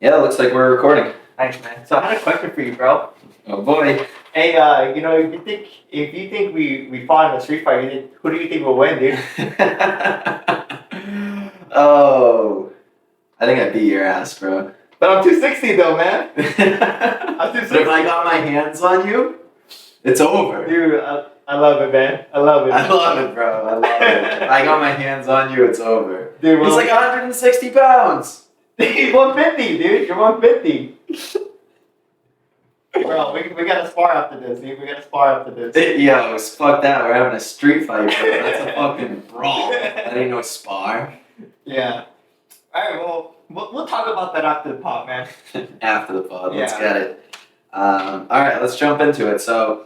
Yeah, it looks like we're recording. Nice, man. So I had a question for you, bro. Oh boy. Hey, if you think we fought in a street fight, who do you think will win, dude? Oh, I think I beat your ass, bro. But I'm 260 though, man. I'm 260. But if I got my hands on you, it's over. Dude, I love it, man. I love it. I love it, bro. I love it. If I got my hands on you, it's over. Dude, He's like 160 pounds. He's 150, dude. You're 150. Bro, we gotta spar after this, dude. We gotta spar after this. Yo, fuck that. We're having a street fight, bro. That's a fucking brawl. That ain't no spar. Yeah. Alright, well, we'll talk about that after the pod, man. After the pod, let's Yeah. get it. Alright, let's jump into it. So,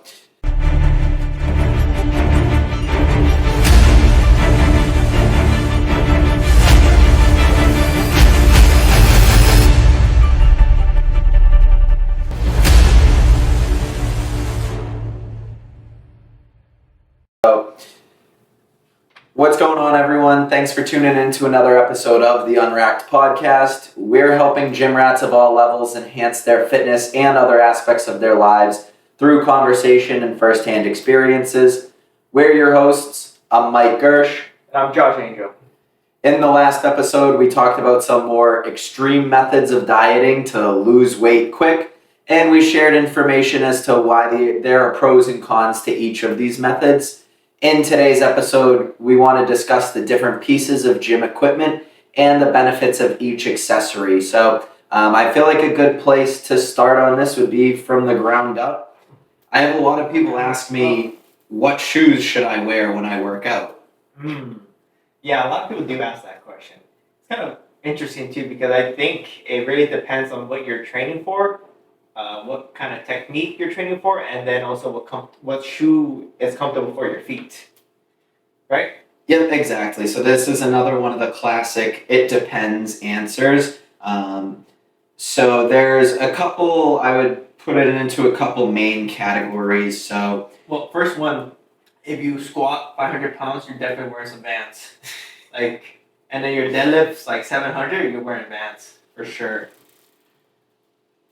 what's going on, everyone? Thanks for tuning in to another episode of the Unracked podcast. We're helping gym rats of all levels enhance their fitness and other aspects of their lives through conversation and firsthand experiences. We're your hosts. I'm Mike Gersh. And I'm Josh Angel. In the last episode, we talked about some more extreme methods of dieting to lose weight quick, and we shared information as to why there are pros and cons to each of these methods. In today's episode, we want to discuss the different pieces of gym equipment and the benefits of each accessory. So I feel like a good place to start on this would be from the ground up. I have a lot of people ask me, what shoes should I wear when I work out? Yeah, a lot of people do ask that question. It's kind of interesting too because I think it really depends on what you're training for, what kind of technique you're training for, and then also what shoe is comfortable for your feet, right? Yep, exactly. So this is another one of the classic "it depends" answers. So there's a couple. I would put it into a couple main categories. So, well, first one, if you squat 500 pounds, you're definitely wearing some Vans. And then your deadlift's like 700, you're wearing Vans for sure.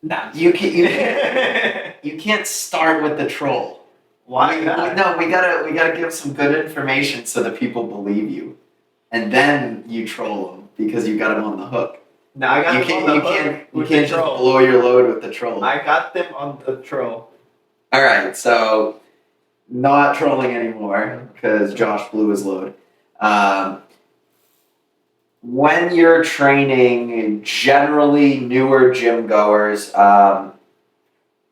Nah, you can't start with the troll. Why not? No, we gotta give some good information so that people believe you, and then you troll them because you got them on the hook. No, I got them on the hook. You can't just blow your load with the troll. I got them on the troll. All right, so not trolling anymore because Josh blew his load. When you're training generally newer gym goers, I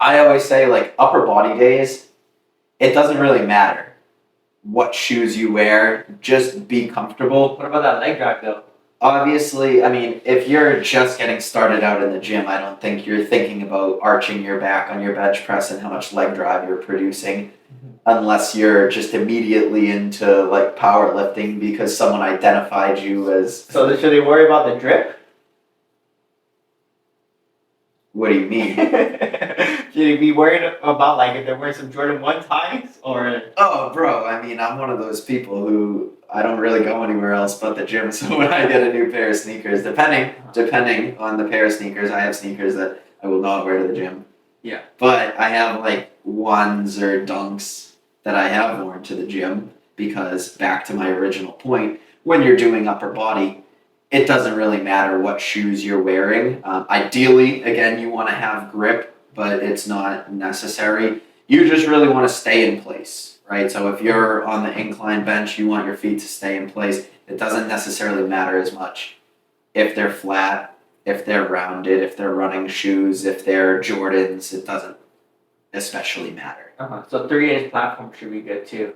always say like upper body days, it doesn't really matter what shoes you wear, just be comfortable. What about that leg drive though? Obviously, I mean, if you're just getting started out in the gym, I don't think you're thinking about arching your back on your bench press and how much leg drive you're producing. Unless you're just immediately into like powerlifting because someone identified you as. So should they worry about the drip? What do you mean? Should they be worried about like if they're wearing some Jordan 1 ties or? Oh, bro! I mean, I'm one of those people who I don't really go anywhere else but the gym. So when I get a new pair of sneakers, depending on the pair of sneakers, I have sneakers that I will not wear to the gym. Yeah. But I have like ones or dunks that I have worn to the gym because back to my original point, when you're doing upper body, it doesn't really matter what shoes you're wearing. Ideally, again, you want to have grip, but it's not necessary. You just really want to stay in place, right? So if you're on the incline bench, you want your feet to stay in place. It doesn't necessarily matter as much if they're flat, if they're rounded, if they're running shoes, if they're Jordans. It doesn't especially matter. So 3-inch platform should be good too.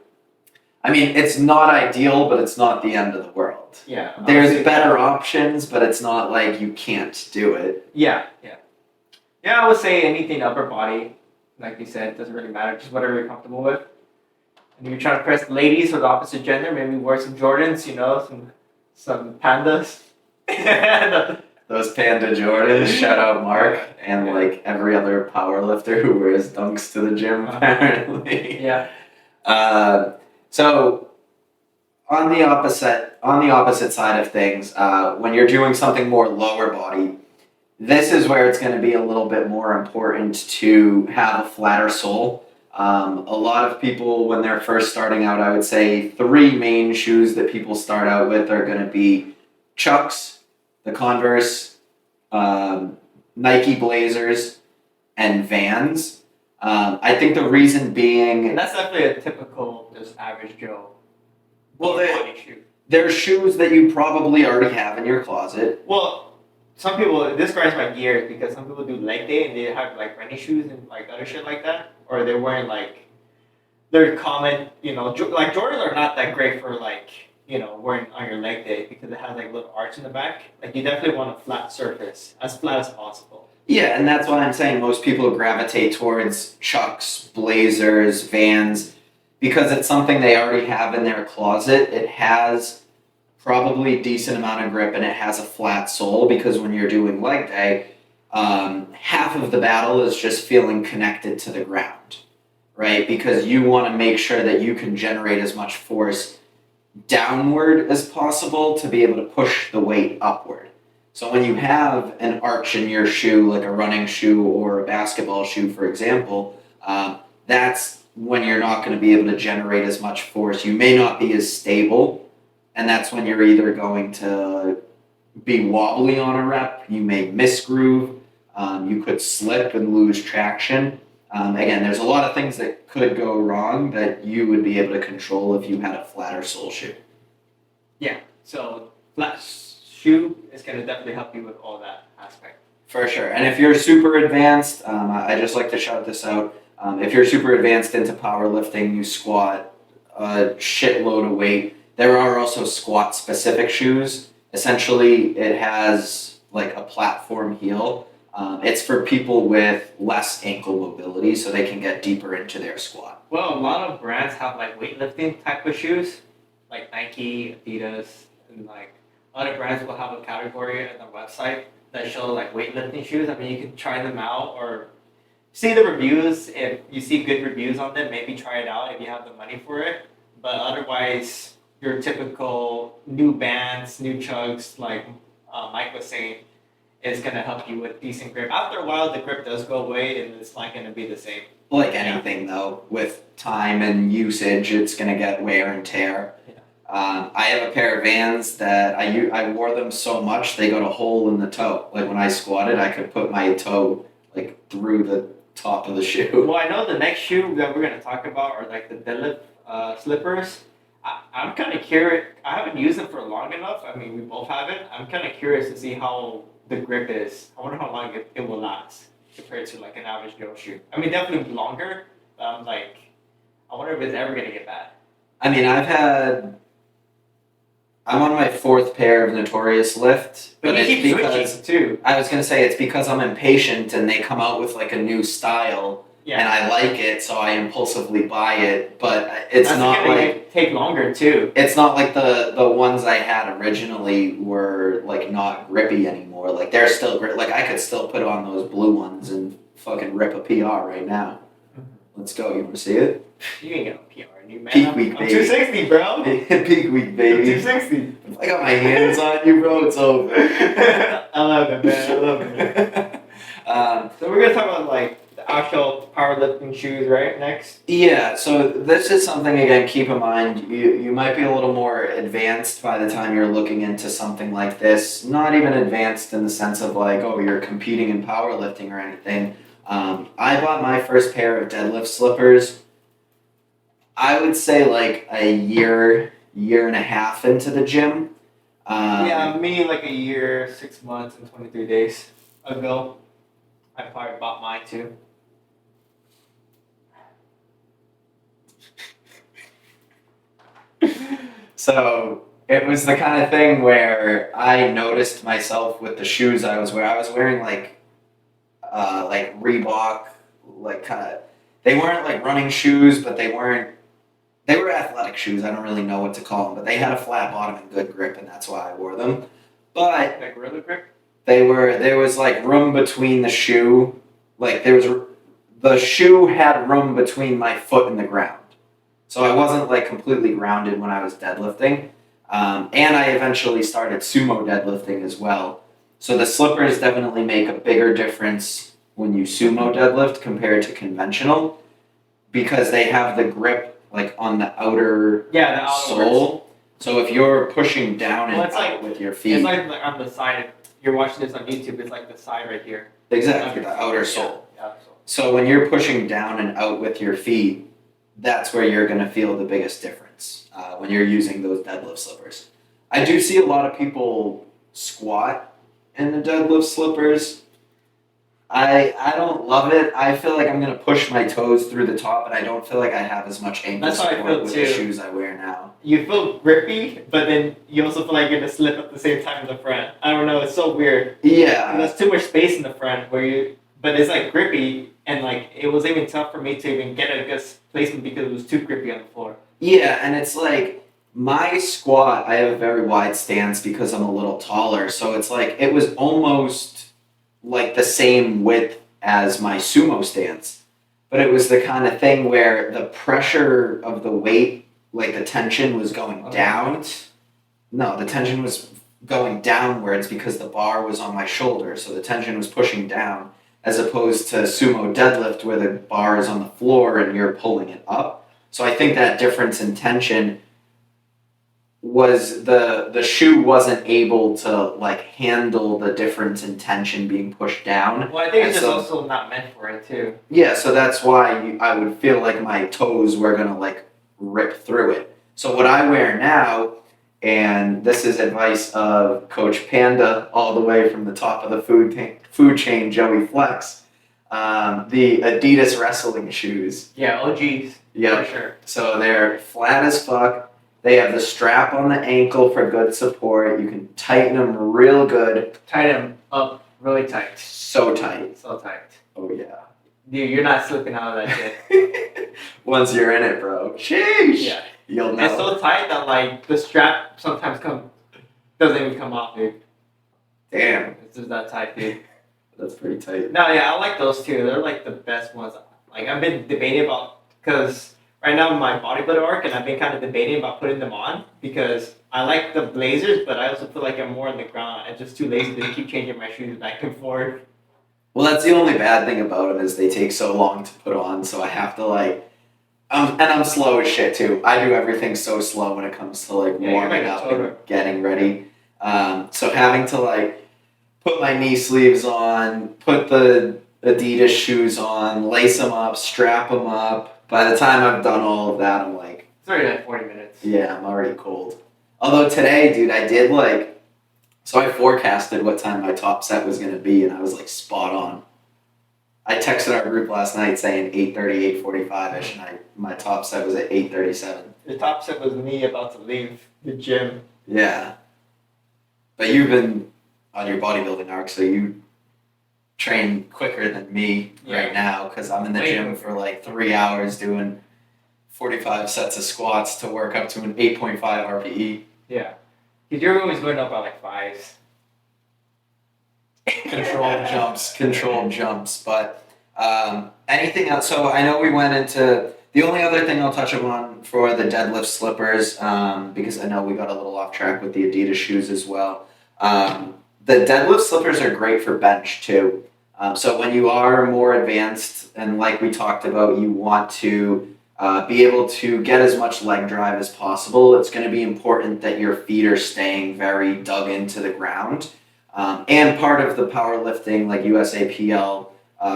I mean, it's not ideal, but it's not the end of the world. Yeah. There's better options, but it's not like you can't do it. Yeah, I would say anything upper body, like you said, doesn't really matter. Just whatever you're comfortable with. And if you're trying to press ladies or the opposite gender, maybe wear some Jordans, some pandas. Those Panda Jordans, shout out Mark, and like every other power lifter who wears dunks to the gym, apparently. Yeah. So on the opposite side of things, when you're doing something more lower body, this is where it's going to be a little bit more important to have a flatter sole. A lot of people, when they're first starting out, I would say 3 main shoes that people start out with are going to be Chucks, the Converse, Nike Blazers, and Vans. I think the reason being, And that's definitely a typical just average Joe well, body shoe. they're shoes that you probably already have in your closet. Well, some people, this grinds my gears because some people do leg day and they have like running shoes and like other shit like that, or they're wearing like they're common, like Jordans are not that great for like wearing on your leg day because it has like little arch in the back. Like you definitely want a flat surface, as flat as possible. Yeah, and that's why I'm saying most people gravitate towards Chucks, Blazers, Vans, because it's something they already have in their closet. It has probably a decent amount of grip and it has a flat sole because when you're doing leg day, half of the battle is just feeling connected to the ground, right? Because you want to make sure that you can generate as much force downward as possible to be able to push the weight upward. So when you have an arch in your shoe, like a running shoe or a basketball shoe, for example, that's when you're not going to be able to generate as much force. You may not be as stable, and that's when you're either going to be wobbly on a rep, you may misgroove, you could slip and lose traction. Again, there's a lot of things that could go wrong that you would be able to control if you had a flatter sole shoe. Yeah, so flat shoe is going to definitely help you with all that aspect. For sure. And if you're super advanced, I just like to shout this out. If you're super advanced into powerlifting, you squat a shitload of weight. There are also squat specific shoes. Essentially, it has like a platform heel. It's for people with less ankle mobility so they can get deeper into their squat. Well, a lot of brands have like weightlifting type of shoes, like Nike, Adidas, and like other brands will have a category on their website that show like weightlifting shoes. I mean, you can try them out or see the reviews. If you see good reviews on them, maybe try it out if you have the money for it. But otherwise, your typical new bands, new chugs, like Mike was saying, is going to help you with decent grip. After a while, the grip does go away and it's not going to be the same. Like anything, though, with time and usage, it's going to get wear and tear. Yeah. I have a pair of Vans that I wore them so much they got a hole in the toe. Like when I squatted, I could put my toe like through the top of the shoe. Well, I know the next shoe that we're going to talk about are like the deadlift slippers. I'm kind of curious. I haven't used them for long enough. I mean, we both haven't. I'm kind of curious to see how the grip is. I wonder how long it will last compared to like an average Joe shoe. I mean, definitely longer. But I'm like, I wonder if it's ever going to get bad. I mean, I'm on my 4th pair of Notorious Lift, But you it's keep because switching too. I was gonna say it's because I'm impatient and they come out with like a new style Yeah. and I like it, so I impulsively buy it. But it's That's not gonna like take longer too. it's not like the ones I had originally were like not grippy anymore. Like they're still like I could still put on those blue ones and fucking rip a PR right now. Let's go. You want to see it? You ain't got a PR, you man. Peak week, I'm baby. 260, bro. Peak week, baby. 260. If I got my hands on you, bro, it's over. I love it, man. I love it. So we're gonna talk about like the actual powerlifting shoes, right? Next. Yeah, so this is something, again, keep in mind, you might be a little more advanced by the time you're looking into something like this. Not even advanced in the sense of like, oh, you're competing in powerlifting or anything. I bought my first pair of deadlift slippers, I would say like a year and a half into the gym. Yeah, me like a year, 6 months, and 23 days ago. I probably bought mine too. So it was the kind of thing where I noticed myself with the shoes I was wearing. I was wearing like Reebok, like kind of. They weren't like running shoes, but they were athletic shoes. I don't really know what to call them, but they had a flat bottom and good grip, and that's why I wore them. But Like really grip? there was like room between the shoe, like the shoe had room between my foot and the ground. So I wasn't like completely grounded when I was deadlifting. And I eventually started sumo deadlifting as well. So the slippers definitely make a bigger difference when you sumo deadlift compared to conventional because they have the grip like on the outer Yeah, the outer sole. So if you're pushing down and Well, it's out like- with your feet, It's like on the side. You're watching this on YouTube. It's like the side right here. exactly the outer sole. Yeah. So when you're pushing down and out with your feet, that's where you're going to feel the biggest difference when you're using those deadlift slippers. I do see a lot of people squat in the deadlift slippers. I don't love it. I feel like I'm going to push my toes through the top, and I don't feel like I have as much ankle That's how I support feel with too. the shoes I wear now. You feel grippy, but then you also feel like you're gonna slip at the same time in the front. I don't know. It's so weird. Yeah. There's too much space in the front where you, but it's like grippy, and like it was even tough for me to even get a good placement because it was too grippy on the floor. Yeah, and it's like my squat, I have a very wide stance because I'm a little taller. So it's like it was almost like the same width as my sumo stance. But it was the kind of thing where the pressure of the weight, like the tension was going down. No, the tension was going downwards because the bar was on my shoulder. So the tension was pushing down as opposed to sumo deadlift where the bar is on the floor and you're pulling it up. So I think that difference in tension was the shoe wasn't able to like handle the difference in tension being pushed down. Well, I think And it's just so- also not meant for it too. Yeah, so that's why I would feel like my toes were gonna like rip through it. So what I wear now, and this is advice of Coach Panda, all the way from the top of the food chain, Joey Flex, the Adidas wrestling shoes. Yeah, OGs. Yep. For sure. So they're flat as fuck. They have the strap on the ankle for good support. You can tighten them real good. Tie them up really tight. So tight. So tight. Oh yeah. Dude, you're not slipping out of that shit. Once you're in it, bro. Sheesh. Yeah. You'll know. It's so tight that like the strap sometimes doesn't even come off, dude. Damn. It's just that tight, dude. That's pretty tight. No, yeah, I like those too. They're like the best ones. Like I've been debating about because right now I'm my bodybuilder arc, and I've been kind of debating about putting them on because I like the blazers, but I also feel like I'm more on the ground. I'm just too lazy to keep changing my shoes back and forth. Well, that's the only bad thing about them is they take so long to put on. So I have to like, and I'm slow as shit too. I do everything so slow when it comes to like Yeah, you're warming like a up toter. and getting ready. So having to like put my knee sleeves on, put the Adidas shoes on, lace them up, strap them up. By the time I've done all of that, I'm like, It's already like 40 minutes. yeah, I'm already cold. Although today, dude, I did like, so I forecasted what time my top set was going to be, and I was like spot on. I texted our group last night saying 8:30, 8:45ish, and my top set was at 8:37. The top set was me about to leave the gym. Yeah. But you've been on your bodybuilding arc, so you train quicker than me right now because I'm in the Way gym quicker. for like 3 hours doing 45 sets of squats to work up to an 8.5 RPE. Yeah. Because you're always going up by like 5s. Controlled jumps. But anything else? So I know we went into the only other thing I'll touch upon for the deadlift slippers, because I know we got a little off track with the Adidas shoes as well. The deadlift slippers are great for bench too. So when you are more advanced and like we talked about, you want to be able to get as much leg drive as possible. It's going to be important that your feet are staying very dug into the ground. And part of the powerlifting, like USAPL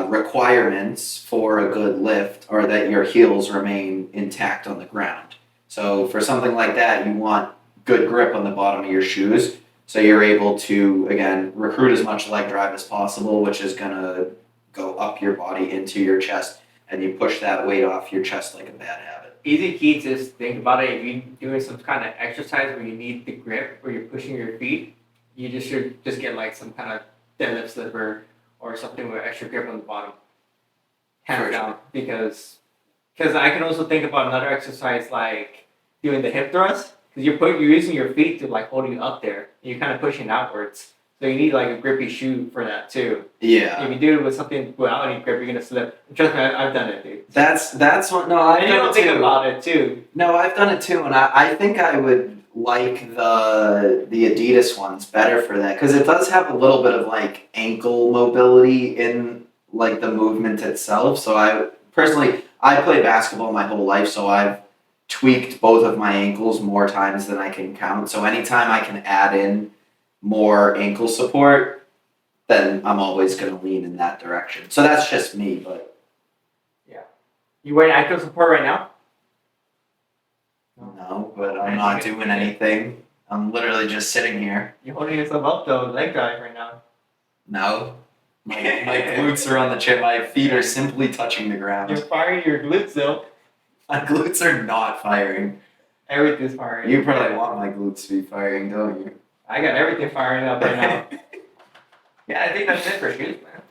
requirements for a good lift are that your heels remain intact on the ground. So for something like that, you want good grip on the bottom of your shoes. So you're able to, again, recruit as much leg drive as possible, which is going to go up your body into your chest, and you push that weight off your chest like a bad habit. Easy key to just think about it. If you're doing some kind of exercise where you need the grip, where you're pushing your feet, you just should just get like some kind of deadlift slipper or something with extra grip on the bottom. Hands For down. Because I can also think about another exercise like doing the hip thrust. Because you're using your feet to like hold you up there. You're kind of pushing outwards. So you need like a grippy shoe for that too. Yeah. If you do it with something without any grip, you're gonna slip. Trust me, I've done it, dude. That's what. No, I've And you done don't it think too. about it too. No, I've done it too, and I think I would like the Adidas ones better for that because it does have a little bit of like ankle mobility in like the movement itself. So I personally I played basketball my whole life, so I've tweaked both of my ankles more times than I can count. So anytime I can add in more ankle support, then I'm always going to lean in that direction. So that's just me, but Yeah. You wearing ankle support right now? no, but I'm not doing anything. I'm literally just sitting here. You're holding yourself up though, leg drive right now. No. My glutes are on the chair. My feet are simply touching the ground. You're firing your glutes though. My glutes are not firing. Everything's firing. You probably want my glutes to be firing, don't you? I got everything firing up right now. Yeah, I think that's it for shoes, man.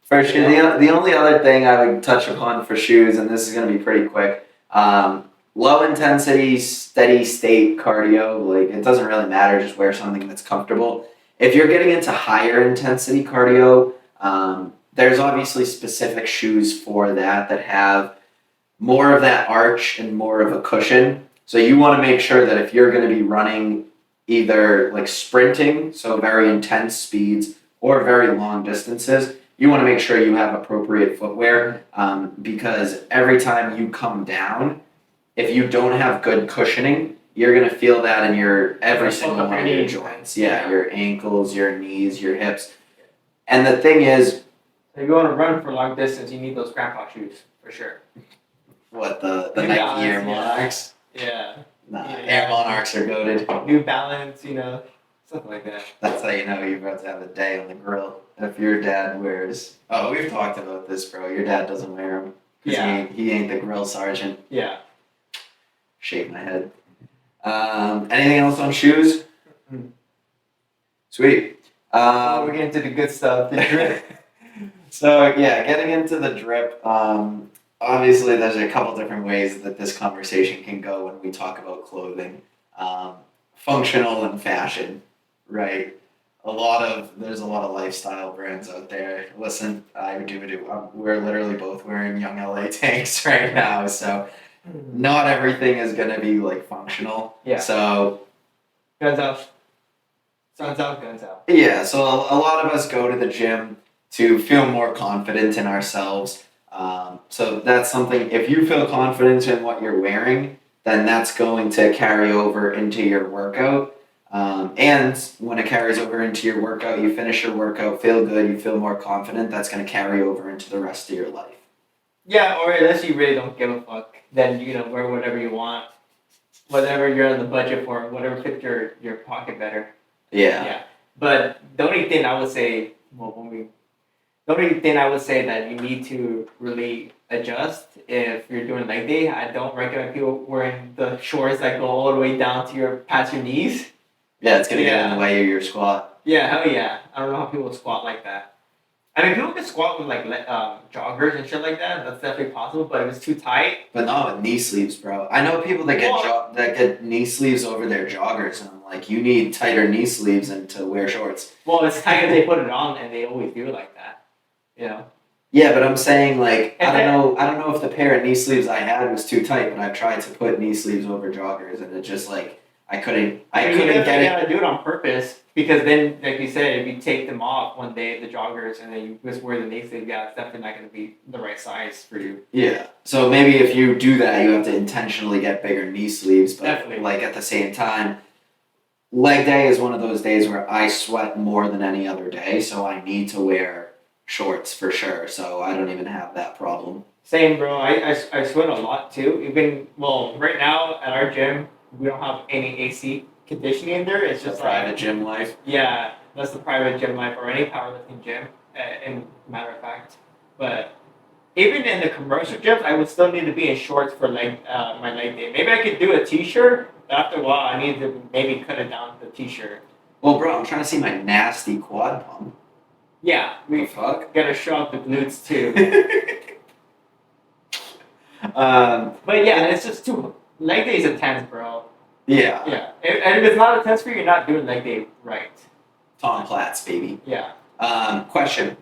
For shoes, the only other thing I would touch upon for shoes, and this is going to be pretty quick, low intensity, steady state cardio. Like, it doesn't really matter, just wear something that's comfortable. If you're getting into higher intensity cardio, there's obviously specific shoes for that have more of that arch and more of a cushion. So you want to make sure that if you're going to be running either like sprinting, so very intense speeds, or very long distances, you want to make sure you have appropriate footwear because every time you come down, if you don't have good cushioning, you're going to feel that in your every single one of your joints. Yeah, your ankles, your knees, your hips. And the thing is, if you want to run for long distance, you need those grandpa shoes for sure. What, the Nike Air Monarchs? Yeah. Nah, Air Monarchs are goated. New Balance, you know, something like that. That's how you know you're about to have a day on the grill. If your dad wears... Oh, we've talked about this, bro. Your dad doesn't wear them. Yeah. He ain't the grill sergeant. Yeah. Shake my head. Anything else on shoes? Mm-hmm. Sweet. We're getting to the good stuff. The drip. So, yeah, getting into the drip. Obviously, there's a couple different ways that this conversation can go when we talk about clothing. Functional and fashion, right? There's a lot of lifestyle brands out there. Listen, we're literally both wearing Young LA tanks right now, so not everything is gonna be like functional. Yeah. So guns out. Guns out, guns out. Yeah, so a lot of us go to the gym to feel more confident in ourselves. So that's something, if you feel confident in what you're wearing, then that's going to carry over into your workout. And when it carries over into your workout, you finish your workout, feel good, you feel more confident, that's going to carry over into the rest of your life. Yeah, or unless you really don't give a fuck, then wear whatever you want. Whatever you're on the budget for, whatever fits your pocket better. Yeah. Yeah. But the only thing I would say, that you need to really adjust if you're doing leg day, I don't recommend people wearing the shorts that go all the way down to past your knees. Yeah, it's gonna get in the way of your squat. Yeah, hell yeah. I don't know how people squat like that. I mean, people can squat with like joggers and shit like that. That's definitely possible, but if it's too tight. But not with knee sleeves, bro. I know people that get knee sleeves over their joggers, and I'm like, you need tighter knee sleeves and to wear shorts. Well, it's tight if they put it on, and they always do it like that. You know. Yeah, but I'm saying like I don't know if the pair of knee sleeves I had was too tight, but I've tried to put knee sleeves over joggers, and it just like I couldn't get it. You gotta do it on purpose because then, like you said, if you take them off one day, the joggers, and then you just wear the knee sleeve, yeah, it's definitely not gonna be the right size for you. Yeah. So maybe if you do that, you have to intentionally get bigger knee sleeves, but definitely. Like at the same time, leg day is one of those days where I sweat more than any other day, so I need to wear shorts for sure. So I don't even have that problem. Same, bro. I sweat a lot too. Right now at our gym, we don't have any AC conditioning in there. It's just private gym life. Yeah, that's the private gym life or any powerlifting gym, in matter of fact. But even in the commercial gyms, I would still need to be in shorts for my leg day. Maybe I could do a t-shirt, but after a while, I need to maybe cut it down to the t-shirt. Well, bro, I'm trying to see my nasty quad pump. Yeah, we gotta show off the glutes too. But yeah, it's just too. Leg day is intense, bro. Yeah. Yeah. And if it's not intense for you, you're not doing leg day right. Tom Platz, baby. Yeah. Question.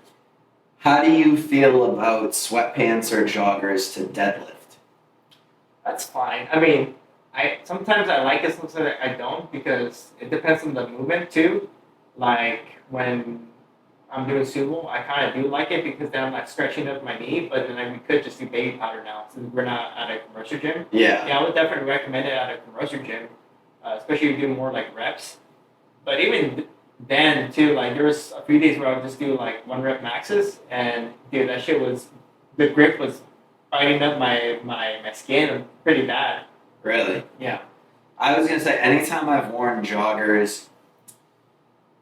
How do you feel about sweatpants or joggers to deadlift? That's fine. I mean, Sometimes I like it, sometimes I don't because it depends on the movement too. Like when I'm doing sumo, I kind of do like it because then I'm like stretching up my knee. But then we could just do baby powder now since we're not at a commercial gym. Yeah. Yeah, I would definitely recommend it at a commercial gym, especially if you do more like reps. But even then too, like there was a few days where I would just do like 1 rep maxes, and dude, that shit was the grip was biting up my skin pretty bad. Really? Yeah. I was gonna say, anytime I've worn joggers,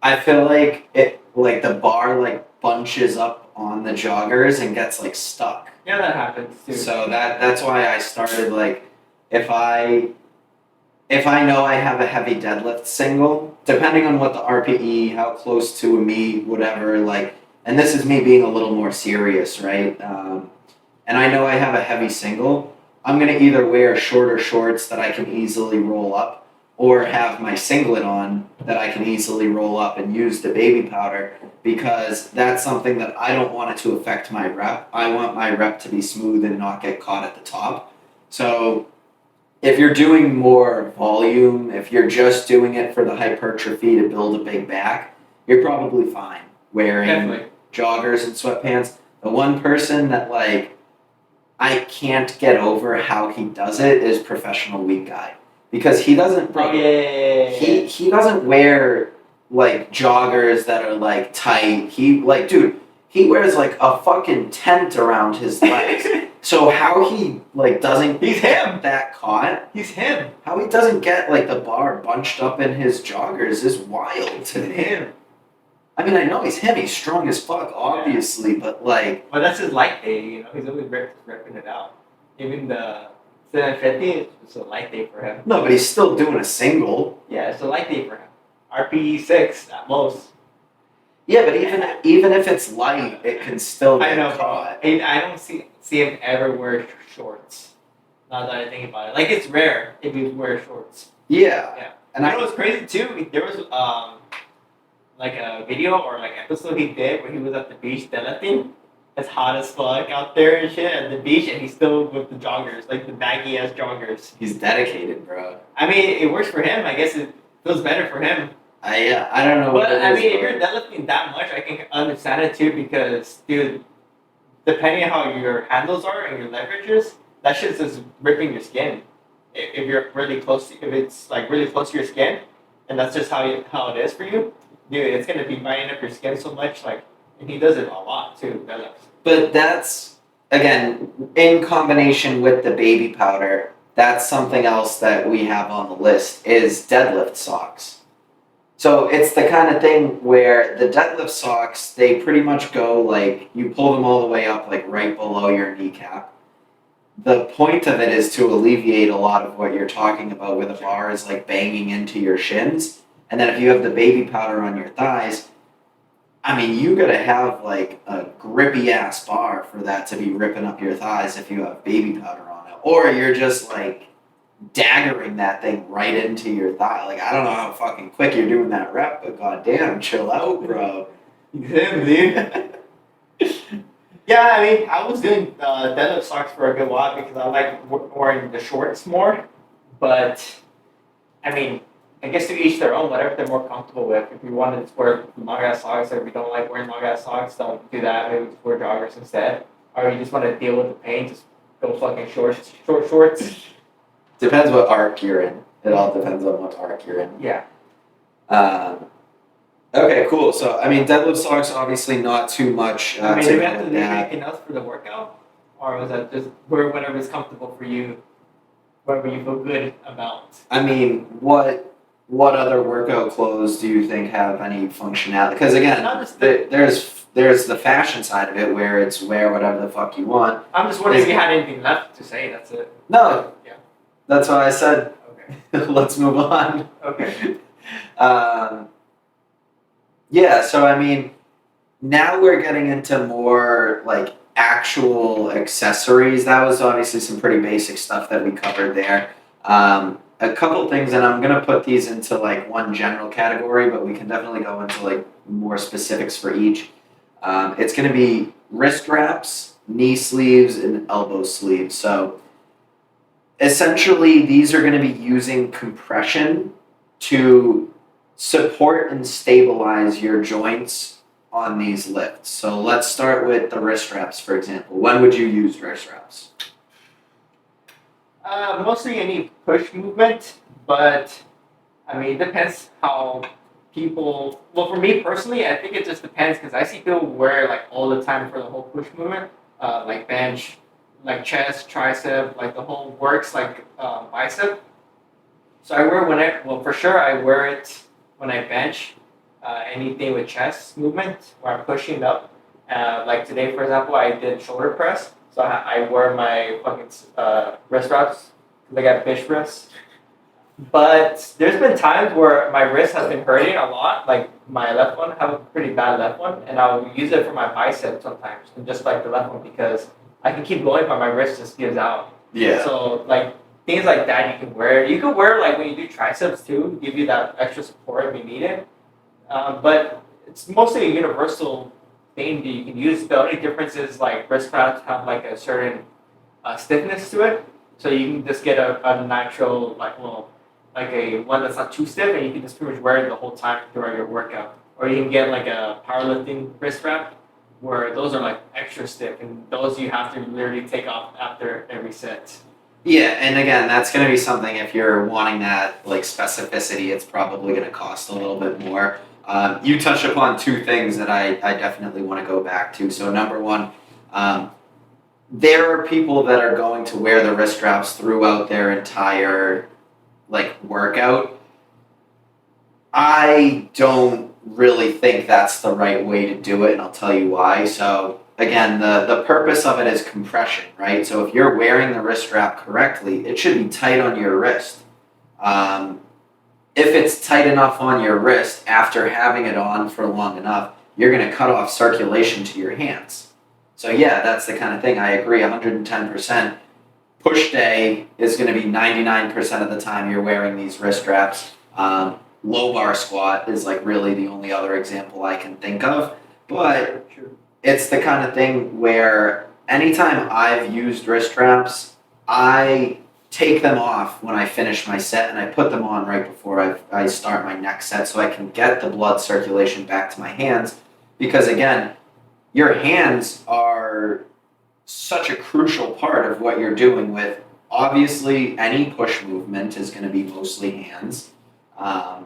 I feel like like the bar like bunches up on the joggers and gets like stuck. Yeah, that happens too. So that's why I started like, if I know I have a heavy deadlift single, depending on what the RPE, how close to a meet, whatever, like, and this is me being a little more serious, right? And I know I have a heavy single, I'm going to either wear shorter shorts that I can easily roll up or have my singlet on that I can easily roll up and use the baby powder, because that's something that I don't want it to affect my rep. I want my rep to be smooth and not get caught at the top. So if you're doing more volume, if you're just doing it for the hypertrophy to build a big back, you're probably fine wearing Definitely. joggers and sweatpants. The one person that like I can't get over how he does it is professional weak guy, because he doesn't Oh yeah. he doesn't wear like joggers that are like tight. He like, dude, he wears like a fucking tent around his legs. So how he like doesn't He's get him. that caught, He's him. how he doesn't get like the bar bunched up in his joggers is wild to He's me. him. I mean, I know he's heavy, strong as fuck, obviously, but like, But that's his light day, you know. He's always repping it out. Even the 750 is a light day for him. no, but he's still doing a single. Yeah, it's a light day for him. RPE 6 at most. Yeah, but even if it's light, it can still I get know, bro. caught. I don't see him ever wear shorts. Now that I think about it, like it's rare if you wear shorts. Yeah. Yeah. And You know what's crazy too? There was like a video or like episode he did where he was at the beach deadlifting. It's hot as fuck out there and shit at the beach, and he's still with the joggers, like the baggy ass joggers. he's dedicated, bro. I mean, it works for him. I guess it feels better for him. I don't know. But what it I is, mean, if but- you're deadlifting that much, I can understand it too because, dude, depending on how your handles are and your leverages, that shit's just ripping your skin. If you're really close, if it's like really close to your skin, and that's just how it is for you, dude, it's gonna be biting up your skin so much. Like, and he does it a lot too. Deadlifts. But that's, again, in combination with the baby powder, that's something else that we have on the list is deadlift socks. So it's the kind of thing where the deadlift socks, they pretty much go like, you pull them all the way up like right below your kneecap. The point of it is to alleviate a lot of what you're talking about where the bar is like banging into your shins. And then if you have the baby powder on your thighs, I mean, you gotta have like a grippy ass bar for that to be ripping up your thighs if you have baby powder on it. Or you're just like daggering that thing right into your thigh. Like, I don't know how fucking quick you're doing that rep, but goddamn, chill out, bro. Him, dude. Yeah, I mean, I was doing deadlift socks for a good while because I like wearing the shorts more. But, I mean, I guess to each their own, whatever they're more comfortable with. If you want to just wear long ass socks, or if you don't like wearing long ass socks, don't do that. Maybe just wear joggers instead. Or you just want to deal with the pain, just go fucking short shorts. Depends what arc you're in. It all depends on what arc you're in. Yeah. Okay, cool. So, I mean, deadlift socks, obviously not too much I mean, to do we have to go do at. anything else for the workout? Or was that just wear whatever's comfortable for you, whatever you feel good about? I mean, what other workout clothes do you think have any functionality? Because again, Not just there's the fashion side of it where it's wear whatever the fuck you want. I'm just wondering if you had anything left to say. That's it. No, Yeah. that's why I said Okay. let's move on. Okay. Yeah, so I mean, now we're getting into more like actual accessories. That was obviously some pretty basic stuff that we covered there. A couple things, and I'm gonna put these into like one general category, but we can definitely go into like more specifics for each. It's gonna be wrist wraps, knee sleeves, and elbow sleeves. So essentially, these are going to be using compression to support and stabilize your joints on these lifts. So let's start with the wrist wraps, for example. When would you use wrist wraps? Mostly any push movement, but I mean, it depends how people. Well, for me personally, I think it just depends because I see people wear like all the time for the whole push movement, like bench, like chest, tricep, like the whole works, like bicep. So I wear when I well for sure I wear it when I bench, anything with chest movement where I'm pushing up. Like today, for example, I did shoulder press, so I wear my fucking wrist wraps because I got bitch wrists. But there's been times where my wrist has been hurting a lot, like my left one, I have a pretty bad left one, and I'll use it for my bicep sometimes, and just like the left one because I can keep going, but my wrist just gives out. Yeah. So like things like that you can wear. You can wear like when you do triceps too, give you that extra support if you need it. But it's mostly a universal thing that you can use. The only difference is like wrist wraps have like a certain stiffness to it, so you can just get a natural like a one that's not too stiff, and you can just pretty much wear it the whole time throughout your workout. Or you can get like a powerlifting wrist wrap, where those are like extra stiff, and those you have to literally take off after every set. Yeah, and again, that's going to be something if you're wanting that like specificity, it's probably going to cost a little bit more. You touched upon two things that I definitely want to go back to. So number one, there are people that are going to wear the wrist wraps throughout their entire like workout. I don't really think that's the right way to do it, and I'll tell you why. So again, the purpose of it is compression, right? So if you're wearing the wrist wrap correctly, it should be tight on your wrist. If it's tight enough on your wrist after having it on for long enough, you're going to cut off circulation to your hands. So yeah, that's the kind of thing. I agree 110%. Push day is going to be 99% of the time you're wearing these wrist wraps. Low bar squat is like really the only other example I can think of. But it's the kind of thing where anytime I've used wrist wraps, I take them off when I finish my set and I put them on right before I start my next set so I can get the blood circulation back to my hands. Because again, your hands are such a crucial part of what you're doing with. Obviously, any push movement is going to be mostly hands.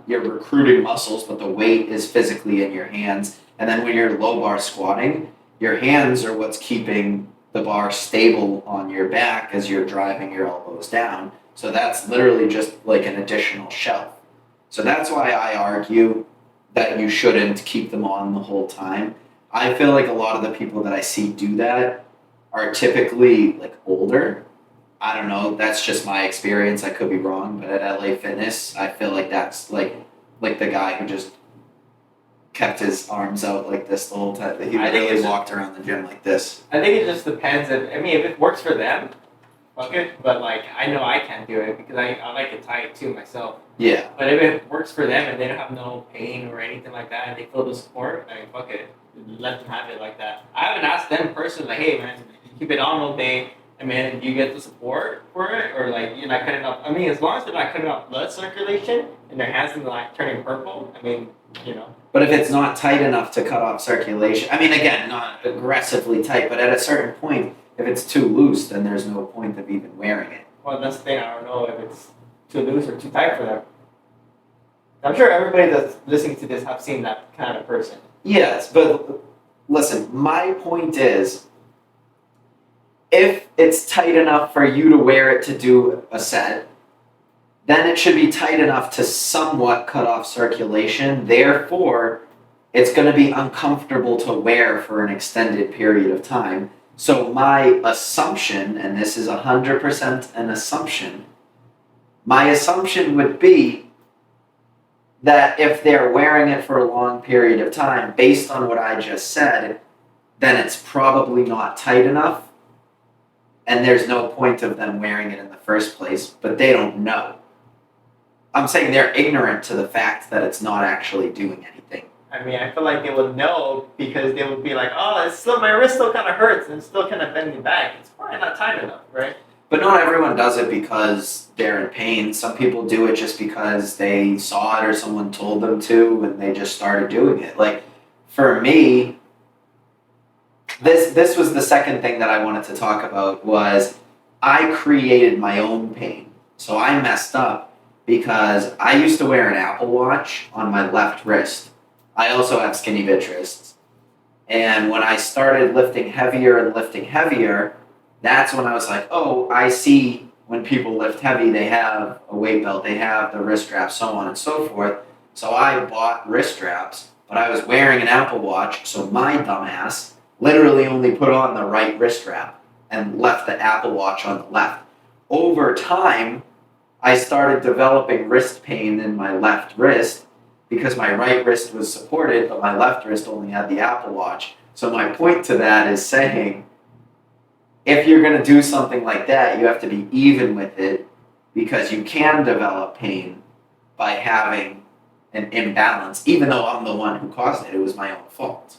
You're recruiting muscles, but the weight is physically in your hands. And then when you're low bar squatting, your hands are what's keeping the bar stable on your back as you're driving your elbows down. So that's literally just like an additional shelf. So that's why I argue that you shouldn't keep them on the whole time. I feel like a lot of the people that I see do that are typically like older. I don't know, that's just my experience. I could be wrong, but at LA Fitness, I feel like that's like the guy who just kept his arms out like this the whole time. He really walked around the gym like this. I think it just depends. If it works for them, fuck it. But like I know I can't do it because I like it tight too myself. Yeah. But if it works for them and they don't have no pain or anything like that, and they feel the support, I mean, fuck it. Let them have it like that. I haven't asked them personally, like, hey man, keep it on all day. I mean, do you get the support for it, or like you're not cutting up? I mean, as long as they're not cutting up blood circulation and their hands are like turning purple, I mean, you know. But if it's not tight enough to cut off circulation, I mean, again, not aggressively tight, but at a certain point, if it's too loose, then there's no point of even wearing it. Well, that's the thing. I don't know if it's too loose or too tight for them. I'm sure everybody that's listening to this have seen that kind of person. Yes, but listen, my point is, if it's tight enough for you to wear it to do a set, then it should be tight enough to somewhat cut off circulation. Therefore, it's going to be uncomfortable to wear for an extended period of time. So my assumption, and this is 100% an assumption, my assumption would be that if they're wearing it for a long period of time, based on what I just said, then it's probably not tight enough, and there's no point of them wearing it in the first place, but they don't know. I'm saying they're ignorant to the fact that it's not actually doing anything. I mean, I feel like they would know because they would be like, oh, it's still, my wrist still kind of hurts and it's still kind of bending back. It's probably not tight enough, right? But not everyone does it because they're in pain. Some people do it just because they saw it or someone told them to and they just started doing it. Like for me, this was the second thing that I wanted to talk about was I created my own pain. So I messed up because I used to wear an Apple Watch on my left wrist. I also have skinny bitch wrists. And when I started lifting heavier and lifting heavier, that's when I was like, oh, I see when people lift heavy, they have a weight belt, they have the wrist straps, so on and so forth. So I bought wrist straps, but I was wearing an Apple Watch, so my dumbass literally only put on the right wrist strap and left the Apple Watch on the left. Over time, I started developing wrist pain in my left wrist because my right wrist was supported, but my left wrist only had the Apple Watch. So my point to that is saying, if you're going to do something like that, you have to be even with it because you can develop pain by having an imbalance, even though I'm the one who caused it. It was my own fault.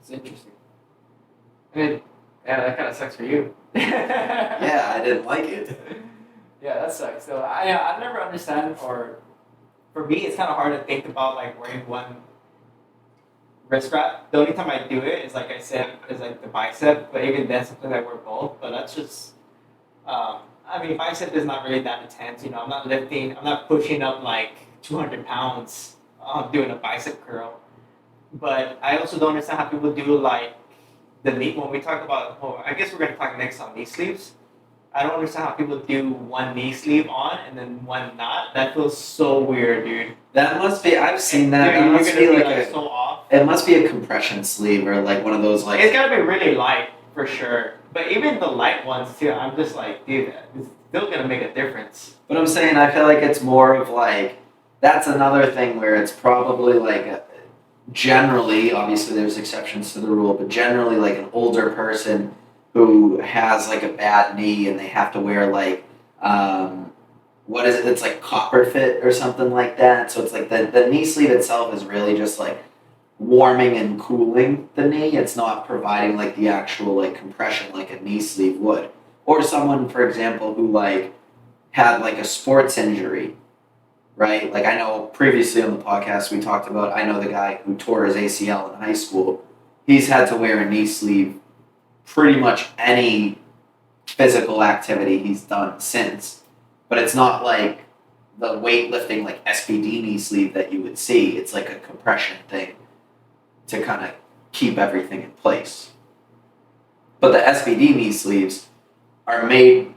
It's interesting. I mean, yeah, that kind of sucks for you. Yeah, I didn't like it. Yeah, that sucks. So I never understand, or For me, it's kind of hard to think about like wearing one wrist strap. The only time I do it is like I said, is like the bicep. But even then, sometimes I wear both. But that's just, I mean, bicep is not really that intense. You know, I'm not lifting. I'm not pushing up like 200 pounds doing a bicep curl. But I also don't understand how people do like the knee. When we talk about, well, I guess we're gonna talk next on knee sleeves. I don't understand how people do one knee sleeve on and then one not. That feels so weird, dude. That must be, I've seen that. Dude, That you're must gonna be like so off. it must be a compression sleeve or like one of those like. It's gotta be really light for sure. But even the light ones too, I'm just like, dude, it's still gonna make a difference. But I'm saying I feel like it's more of like, that's another thing where it's probably like generally, obviously there's exceptions to the rule, but generally like an older person who has like a bad knee and they have to wear like what is it? It's like copper fit or something like that. So it's like the knee sleeve itself is really just like warming and cooling the knee. It's not providing like the actual like compression like a knee sleeve would. Or someone, for example, who like had like a sports injury, right? Like I know previously on the podcast we talked about, I know the guy who tore his ACL in high school. He's had to wear a knee sleeve pretty much any physical activity he's done since. But it's not like the weightlifting like SBD knee sleeve that you would see. It's like a compression thing to kind of keep everything in place. But the SBD knee sleeves are made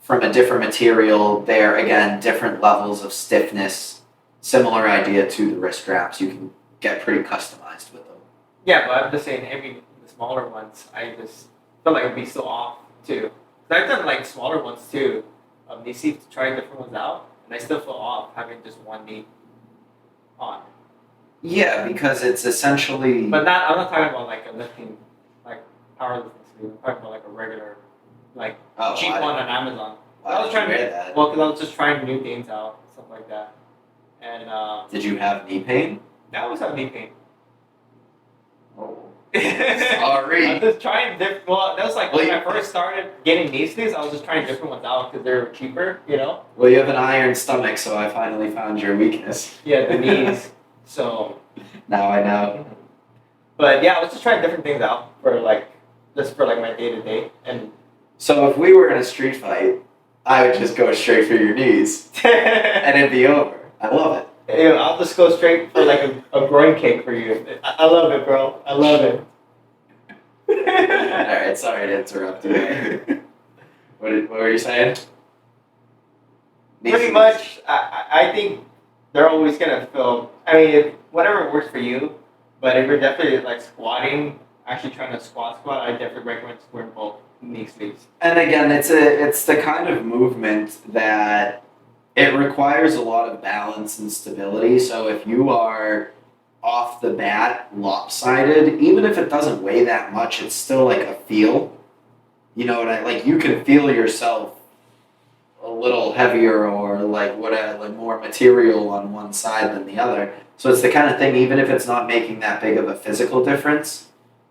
from a different material. They're, again, different levels of stiffness. Similar idea to the wrist straps. You can get pretty customized with them. Yeah, but I'm just saying, the smaller ones, I just feel like it'd be so off too. 'Cause I've done like smaller ones too, knee sleeves to try different ones out, and I still feel off having just one knee on. Yeah, because it's essentially... But I'm not talking about like a lifting, like powerlifting sleeve. I'm talking about like a regular, like cheap one on Amazon. I was trying to that. well, because I was just trying new things out, stuff like that. And Did you have knee pain? I always have knee pain. Oh. Sorry. Sorry. I'm just trying well, that was like when I first started getting knee sleeves, I was just trying different ones out because they were cheaper, you know? Well, you have an iron stomach, so I finally found your weakness. Yeah, the knees. So. Now I know. But yeah, I was just trying different things out for like my day to day. And so if we were in a street fight, I would just go straight for your knees, and it'd be over. I love it. Yeah, I'll just go straight for like a groin kick for you. I love it, bro. I love it. Alright, sorry to interrupt you. What were you saying? Pretty much, I think they're always going to feel, I mean, whatever works for you, but if you're definitely like squatting, actually trying to squat, I definitely recommend wearing both knee sleeves. And again, it's the kind of movement that it requires a lot of balance and stability. So if you are off the bat lopsided, even if it doesn't weigh that much, it's still like a feel. You know what like you can feel yourself a little heavier or like whatever, like more material on one side than the other. So it's the kind of thing, even if it's not making that big of a physical difference,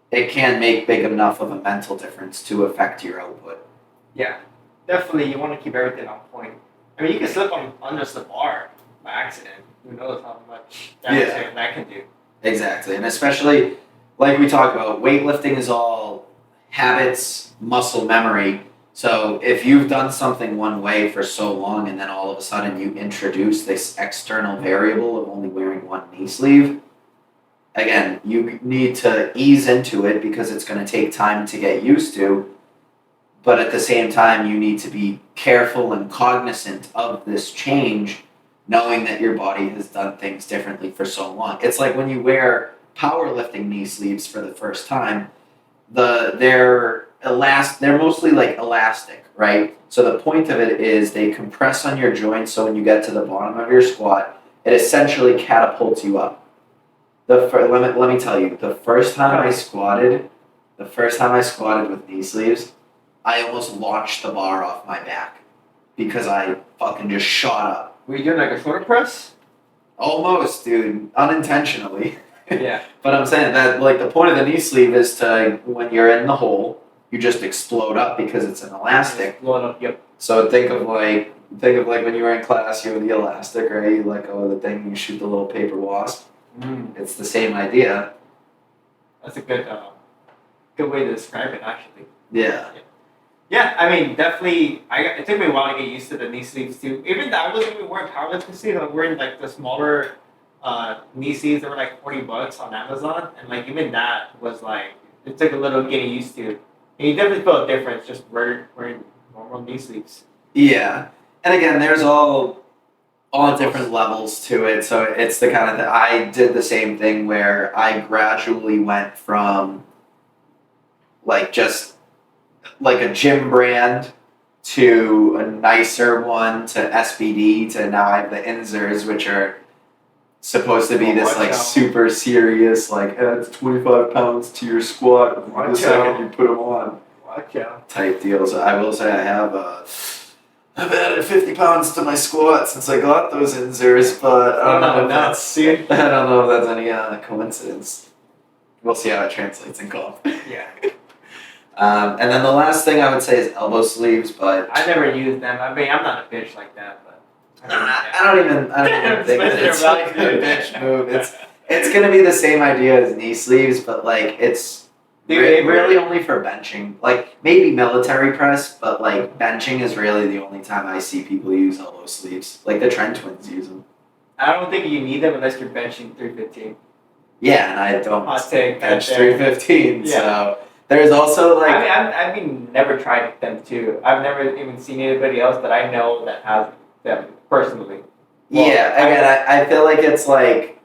it can make big enough of a mental difference to affect your output. Yeah, definitely. You want to keep everything on point. I mean, you can slip on just the bar by accident. Who knows how much damage that can do. Exactly, and especially like we talked about, weightlifting is all habits, muscle memory. So if you've done something one way for so long and then all of a sudden you introduce this external variable of only wearing one knee sleeve, again, you need to ease into it because it's going to take time to get used to. But at the same time, you need to be careful and cognizant of this change, knowing that your body has done things differently for so long. It's like when you wear powerlifting knee sleeves for the first time, they're mostly like elastic, right? So the point of it is they compress on your joints, so when you get to the bottom of your squat, it essentially catapults you up. Let me tell you, the first time I squatted with knee sleeves, I almost launched the bar off my back because I fucking just shot up. Were you doing like a shoulder press? Almost, dude, unintentionally. Yeah. But I'm saying that like the point of the knee sleeve is to when you're in the hole, you just explode up because it's an elastic. Blow it up. Yep. So think of like when you were in class, you have the elastic, right? You let go of the thing, you shoot the little paper wasp. It's the same idea. That's a good way to describe it, actually. Yeah. Yeah, I mean, definitely. It took me a while to get used to the knee sleeves too. Even though I wasn't even wearing powerlifting sleeves, I was wearing like the smaller knee sleeves that were like $40 on Amazon, and like even that was like it took a little getting used to. And you definitely feel a difference just wearing normal knee sleeves. Yeah, and again, there's all different levels to it. So it's the kind of I did the same thing where I gradually went from like just like a gym brand to a nicer one to SBD to now I have the Inzers, which are supposed to be this like super serious like adds 25 pounds to your squat the second you put them on. Watch out. Type deals. I will say I've added 50 pounds to my squat since I got those Inzers, but I don't know if that's any coincidence. We'll see how it translates in golf. Yeah. And then the last thing I would say is elbow sleeves, but I never used them. I mean, I'm not a bitch like that, but I don't even think that it's like a bitch move. It's gonna be the same idea as knee sleeves, but like it's really only for benching. Like maybe military press, but like benching is really the only time I see people use elbow sleeves. Like the Trent twins use them. I don't think you need them unless you're benching 315. Yeah, and I don't Hot take bench right there. 315, Yeah. So there's also like I mean, never tried them too. I've never even seen anybody else that I know that has them personally. Well, yeah, again, I feel like it's like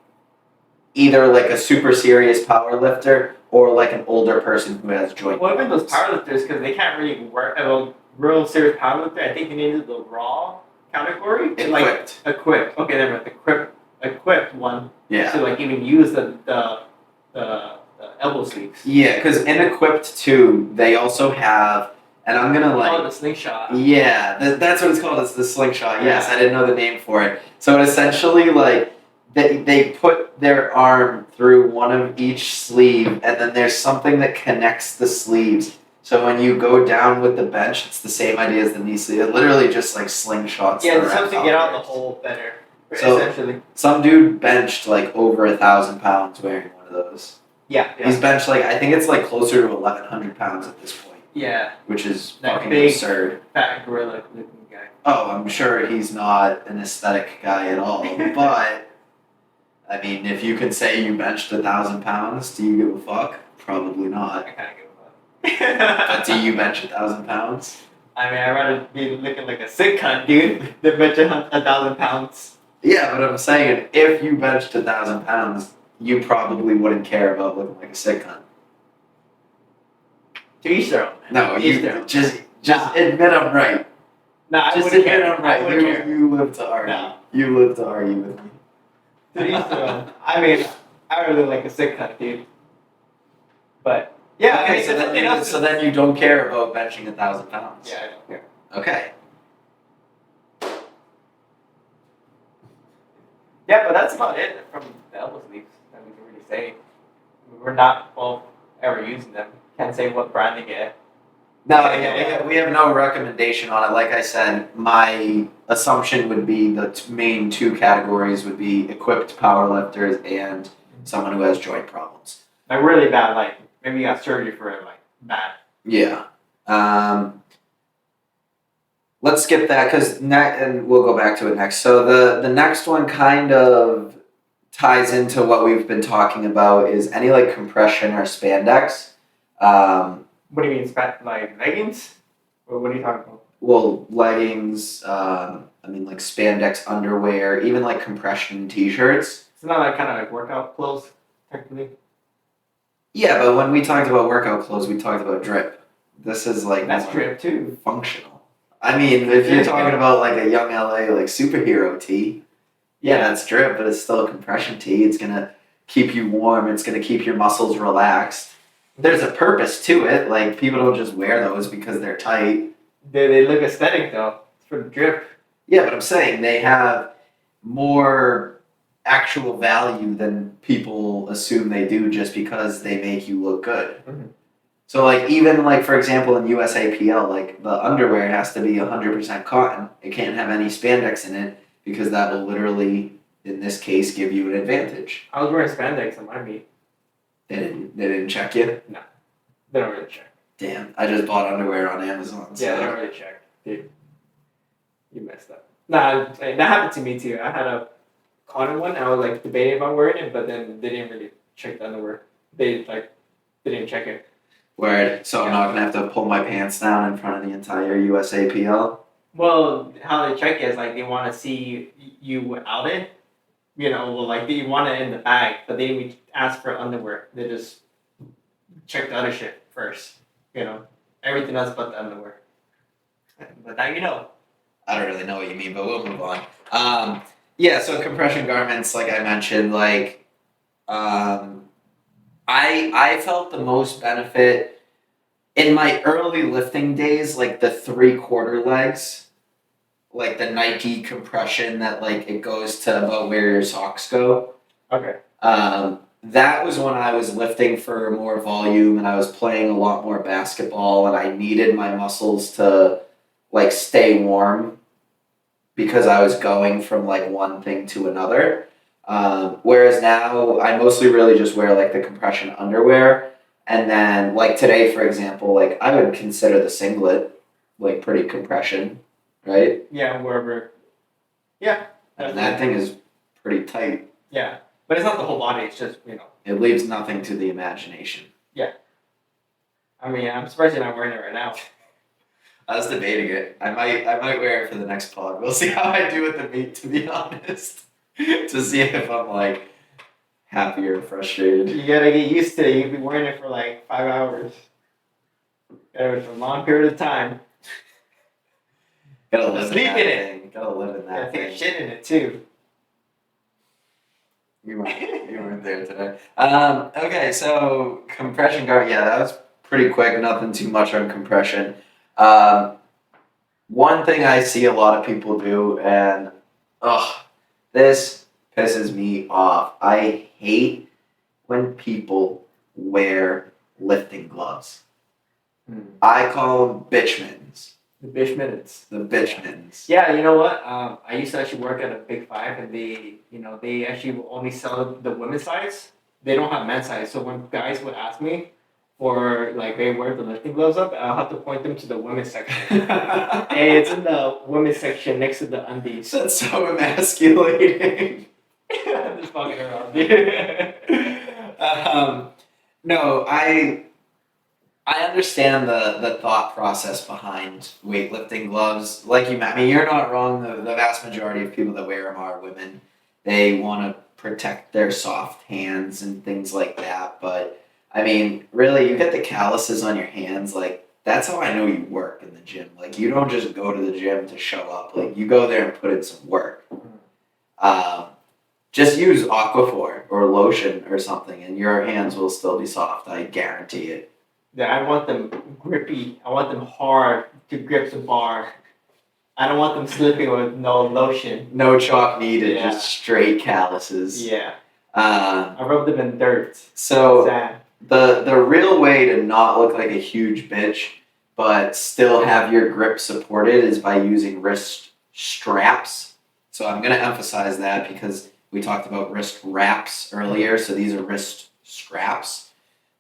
either like a super serious power lifter or like an older person who has joint Well, even those problems. powerlifters, because they can't really work. A real serious powerlifter, I think they needed the raw category. Equipped. Equipped. Okay, never mind. The equipped one. Yeah. To like even use the elbow sleeves. Yeah, because in equipped too, they also have, and I'm gonna like. Oh, the slingshot. Yeah, that's what it's called. It's the slingshot. Yes, Yeah. I didn't know the name for it. So it essentially like they put their arm through one of each sleeve, and then there's something that connects the sleeves. So when you go down with the bench, it's the same idea as the knee sleeve. It literally just like slingshots. Yeah, the it's rep something to get out there. the hole better. So- Essentially. Some dude benched like over 1,000 pounds wearing one of those. Yeah. He's benched like I think it's like closer to 1,100 pounds at this point, Yeah. which is That fucking big- absurd. Fat gorilla looking guy. Oh, I'm sure he's not an aesthetic guy at all, but I mean, if you can say you benched 1,000 pounds, do you give a fuck? Probably I not. kind of give a fuck. But do you bench 1,000 pounds? I mean, I'd rather be looking like a sick cunt, dude, than bench 1,000 pounds. Yeah, but I'm saying if you benched 1,000 pounds, you probably wouldn't care about looking like a sick cunt. To each their own. No, To each you their own. just admit I'm right. Nah, I Just wouldn't admit care. I'm right. I wouldn't care. You live to argue. No. You live to argue with me. To each their own. I mean, I really like a sick cunt, dude. But yeah, I Okay, mean, so then you don't care about benching 1,000 pounds. Yeah, I don't care. Okay. Yeah, but that's about it from the elbow sleeves that we can really say. We're not both ever using them. Can't say what brand they get. No, yeah, we have no recommendation on it. Like I said, my assumption would be the main two categories would be equipped powerlifters and someone who has joint problems. Like really bad, like maybe you got surgery for it, like bad. Yeah. Let's skip that because and we'll go back to it next. So the next one kind of ties into what we've been talking about is any like compression or spandex. What do you mean, like leggings? Or what are you talking about? Well, leggings. I mean like spandex underwear, even like compression t-shirts. It's not like kind of like workout clothes, technically. Yeah, but when we talked about workout clothes, we talked about drip. This is like That's more drip too. functional. I mean, if you're talking about like a young LA like superhero tee, yeah, that's drip, but it's still a compression tee. It's gonna keep you warm. It's gonna keep your muscles relaxed. There's a purpose to it. Like people don't just wear those because they're tight. They look aesthetic though. It's for the drip. Yeah, but I'm saying they have more actual value than people assume they do just because they make you look good. Mhm. So like even like for example in USAPL, like the underwear has to be 100% cotton. It can't have any spandex in it because that will literally, in this case, give you an advantage. I was wearing spandex on my meet. They didn't check you? They don't really check. Damn, I just bought underwear on Amazon. So. Yeah, they don't really check. Dude, you messed up. Nah, that happened to me too. I had a cotton one. I was like debating about wearing it, but then they didn't really check the underwear. They didn't check it. Word. So I'm not gonna have to pull my pants down in front of the entire USAPL. Well, how they check it is like they want to see you without it. You know, well, like they want it in the bag, but they didn't even ask for underwear. They just check the other shit first. You know, everything else but the underwear. But now you know. I don't really know what you mean, but we'll move on. Yeah, so compression garments, like I mentioned, like I felt the most benefit in my early lifting days, like the 3/4 legs, like the Nike compression that like it goes to about where your socks go. Okay. That was when I was lifting for more volume and I was playing a lot more basketball and I needed my muscles to like stay warm because I was going from like one thing to another. Whereas now I mostly really just wear like the compression underwear. And then like today, for example, like I would consider the singlet like pretty compression, right? Yeah, wherever. Yeah. And that thing is pretty tight. Yeah, but it's not the whole body. It's just It leaves nothing to the imagination. I mean, I'm surprised you're not wearing it right now. I was debating it. I might wear it for the next pod. We'll see how I do with the meet, to be honest. To see if I'm like happy or frustrated. You gotta get used to it. You've been wearing it for like 5 hours. For a long period of time. Gotta live Sleep in that in it. thing. Gotta live in Gotta that take a thing. shit in it too. You weren't there today. Okay, so compression guard. Yeah, that was pretty quick. Nothing too much on compression. One thing I see a lot of people do, and this pisses me off. I hate when people wear lifting gloves. I call them bitch mittens. The bitch minutes. The bitch mittens. Yeah, you know what? I used to actually work at a Big Five, and they actually only sell the women's size. They don't have men's size. So when guys would ask me for like they wear the lifting gloves up, I'll have to point them to the women's section. And it's in the women's section next to the undies. That's so emasculating. Just fucking around, dude. No, I understand the thought process behind weightlifting gloves. Like I mean, you're not wrong. The vast majority of people that wear them are women. They want to protect their soft hands and things like that. But I mean, really, you get the calluses on your hands. Like that's how I know you work in the gym. Like you don't just go to the gym to show up. Like you go there and put in some work. Just use Aquaphor or lotion or something, and your hands will still be soft. I guarantee it. Yeah, I want them grippy. I want them hard to grip the bar. I don't want them slipping with no lotion. No chalk needed, Yeah. just straight calluses. Yeah. Um, I rub them in dirt. so Sand. the real way to not look like a huge bitch, but still have your grip supported is by using wrist straps. So I'm going to emphasize that because we talked about wrist wraps earlier. So these are wrist straps.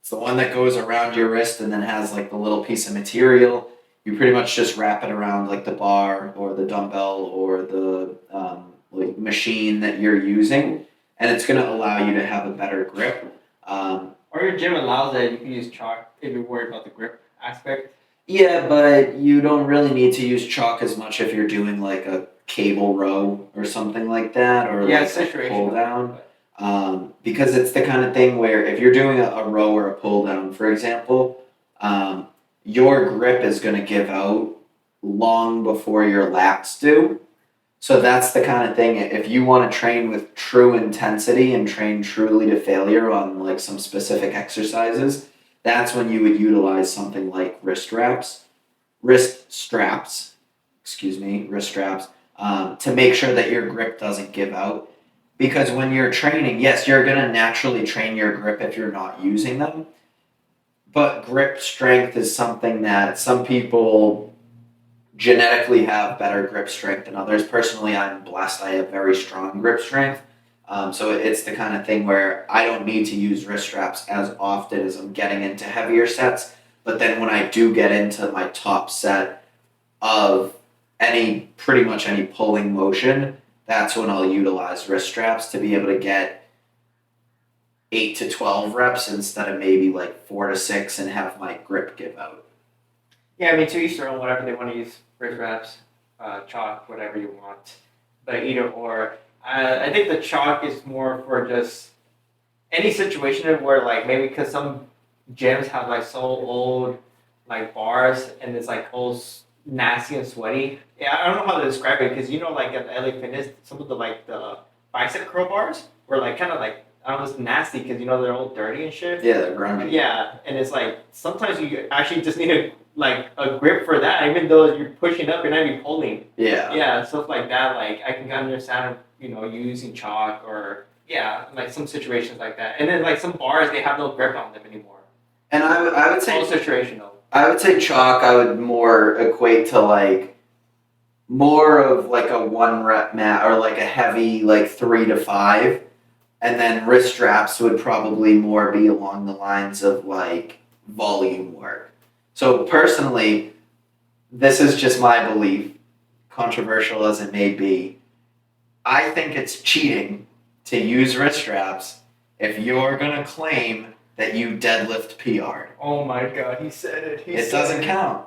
It's the one that goes around your wrist and then has like the little piece of material. You pretty much just wrap it around like the bar or the dumbbell or the like machine that you're using, and it's going to allow you to have a better grip. Or your gym allows that you can use chalk if you're worried about the grip aspect. Yeah, but you don't really need to use chalk as much if you're doing like a cable row or something like that, or Yeah, like it's a situational. pull down. Because it's the kind of thing where if you're doing a row or a pull down, for example, your grip is going to give out long before your lats do. So that's the kind of thing, if you want to train with true intensity and train truly to failure on like some specific exercises, that's when you would utilize something like wrist straps, to make sure that your grip doesn't give out. Because when you're training, yes, you're going to naturally train your grip if you're not using them. But grip strength is something that some people genetically have better grip strength than others. Personally, I'm blessed. I have very strong grip strength. So it's the kind of thing where I don't need to use wrist straps as often as I'm getting into heavier sets. But then when I do get into my top set of pretty much any pulling motion, that's when I'll utilize wrist straps to be able to get 8 to 12 reps instead of maybe like 4 to 6 and have my grip give out. Yeah, I mean, to each their own, whatever they want to use, wrist wraps, chalk, whatever you want. But either or. I think the chalk is more for just any situation where, like, maybe because some gyms have, like, so old, like, bars and it's, like, all nasty and sweaty. Yeah, I don't know how to describe it because, you know, like, at LA Fitness, some of the, like, the bicep curl bars were, like, kind of, like, almost nasty because, you know, they're all dirty and shit. Yeah, they're grungy. Yeah, and it's, like, sometimes you actually just need a grip for that, even though you're pushing up, you're not even pulling. Yeah. Yeah, stuff like that. Like I can kind of understand, you know, using chalk or like some situations like that. And then like some bars, they have no grip on them anymore. And I would say all situational. I would say chalk. I would more equate to like more of like a 1 rep mat or like a heavy like 3 to 5, and then wrist straps would probably more be along the lines of like volume work. So personally, this is just my belief, controversial as it may be. I think it's cheating to use wrist straps if you're going to claim that you deadlift PR'd. Oh my god, he said it. It doesn't count.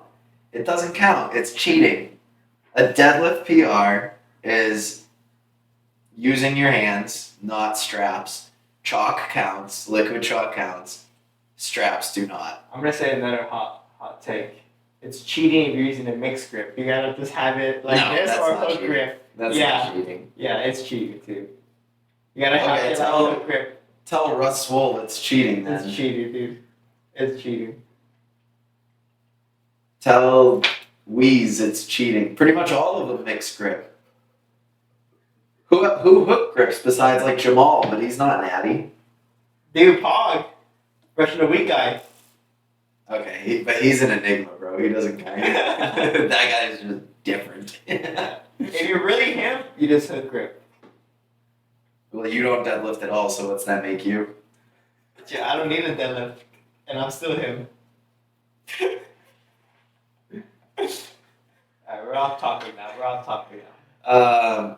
It doesn't count. It's cheating. A deadlift PR is using your hands, not straps. Chalk counts. Liquid chalk counts. Straps do not. I'm going to say another hot take. It's cheating if you're using a mixed grip. You gotta just have it like this or hook grip. That's not cheating. Yeah, it's cheating too. You gotta have it like hook grip. Tell Russ Swole it's cheating then. It's cheating, dude. It's cheating. Tell Wheeze it's cheating. Pretty much all of them mixed grip. Who hook grips besides like Jamal, but he's not natty. Dude, Pog. Russian the weak guy. Okay, but he's an enigma, bro. He doesn't count. That guy is just different. If you're really him, you just hook grip. Well, you don't deadlift at all, so what's that make you? Yeah, I don't need a deadlift, and I'm still him. Alright, we're off topic now.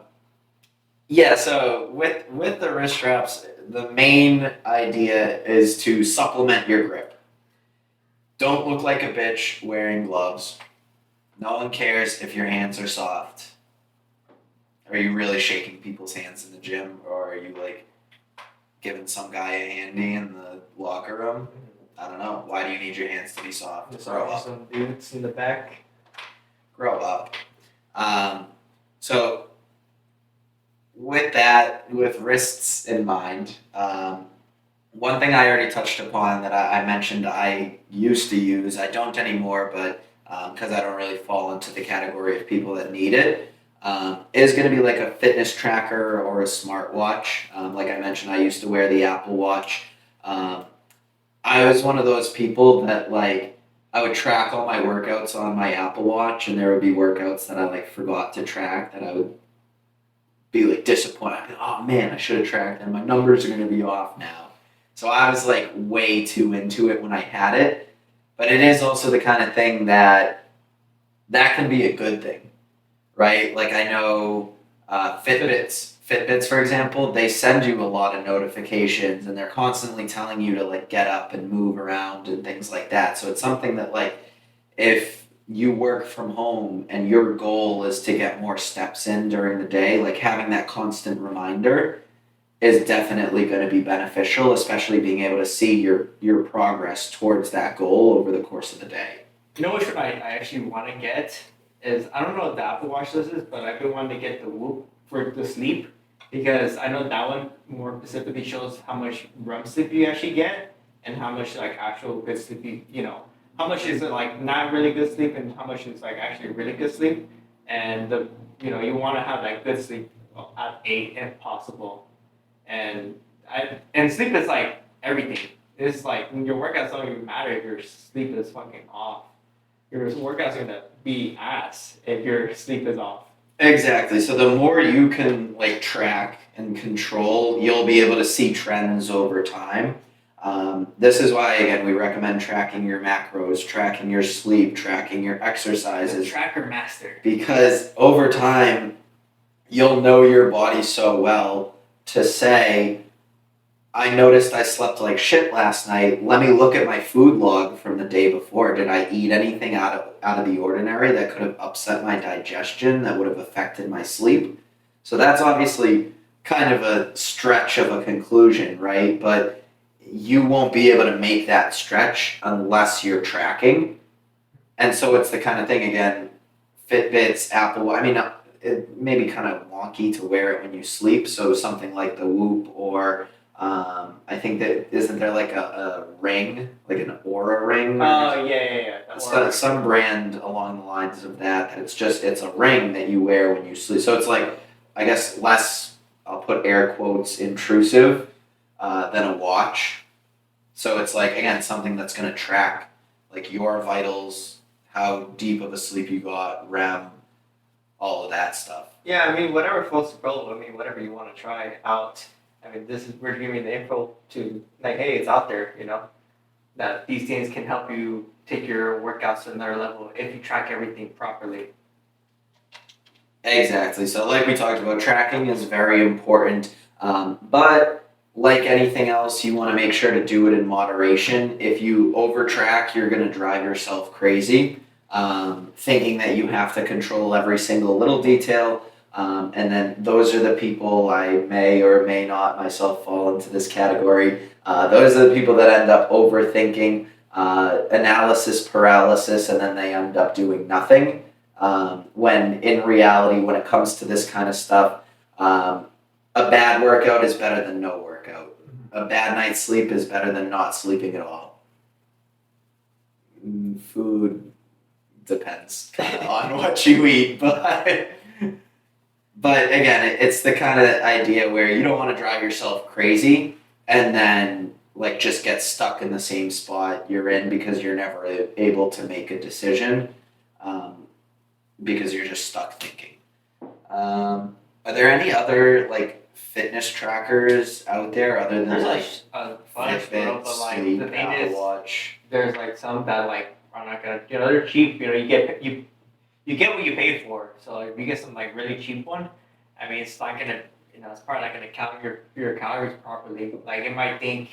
Yeah, so with the wrist straps, the main idea is to supplement your grip. Don't look like a bitch wearing gloves. No one cares if your hands are soft. Are you really shaking people's hands in the gym, or are you like giving some guy a handy in the locker room? I don't know. Why do you need your hands to be soft? Grow up. Some dudes in the back. Grow up. So with that, with wrists in mind, one thing I already touched upon that I mentioned I used to use, I don't anymore, but because I don't really fall into the category of people that need it, is going to be like a fitness tracker or a smartwatch. Like I mentioned, I used to wear the Apple Watch. I was one of those people that like I would track all my workouts on my Apple Watch, and there would be workouts that I like forgot to track that I would be like disappointed. I'd be, oh man, I should have tracked them. My numbers are gonna be off now. So I was like way too into it when I had it. But it is also the kind of thing that can be a good thing, right? Like I know Fitbits, for example, they send you a lot of notifications, and they're constantly telling you to like get up and move around and things like that. So it's something that like if you work from home and your goal is to get more steps in during the day, like having that constant reminder is definitely going to be beneficial, especially being able to see your progress towards that goal over the course of the day. You know which one I actually want to get is I don't know what the Apple Watch this is, but I've been wanting to get the Whoop for the sleep because I know that one more specifically shows how much REM sleep you actually get and how much like actual good sleep how much is it like not really good sleep and how much is like actually really good sleep and you want to have that good sleep at 8 if possible and sleep is like everything. It's like your workouts don't even matter if your sleep is fucking off. Your workout's gonna be ass if your sleep is off. Exactly. So the more you can like track and control, you'll be able to see trends over time. This is why again we recommend tracking your macros, tracking your sleep, tracking your exercises, Tracker master. because over time you'll know your body so well to say, I noticed I slept like shit last night. Let me look at my food log from the day before. Did I eat anything out of the ordinary that could have upset my digestion, that would have affected my sleep? So that's obviously kind of a stretch of a conclusion, right? But you won't be able to make that stretch unless you're tracking. And so it's the kind of thing again, Fitbits, Apple, I mean, it may be kind of wonky to wear it when you sleep. So something like the Whoop or I think that isn't there like a ring, like an Aura ring? Oh yeah. Some brand along the lines of that. That it's a ring that you wear when you sleep. So it's like I guess less. I'll put air quotes intrusive than a watch. So it's like again something that's going to track like your vitals, how deep of a sleep you got, REM, all of that stuff. Yeah, I mean whatever floats the boat. I mean whatever you want to try out. I mean we're giving the info to like hey it's out there that these things can help you take your workouts to another level if you track everything properly. Exactly. So, like we talked about, tracking is very important. But like anything else, you want to make sure to do it in moderation. If you over track, you're going to drive yourself crazy, thinking that you have to control every single little detail. And then those are the people I may or may not myself fall into this category. Those are the people that end up overthinking, analysis paralysis, and then they end up doing nothing. When in reality, when it comes to this kind of stuff, a bad workout is better than no workout. A bad night's sleep is better than not sleeping at all. Food depends on what you eat, but again, it's the kind of idea where you don't want to drive yourself crazy and then like just get stuck in the same spot you're in because you're never able to make a decision. Because you're just stuck thinking. Are there any other like fitness trackers out there other than There's like a bunch, bro, but like Sleep, the thing Apple is, Watch? there's like some that like are not gonna, they're cheap. You get what you pay for. So if you get some like really cheap one, I mean, it's not gonna, it's probably not gonna count your calories properly. Like it might think,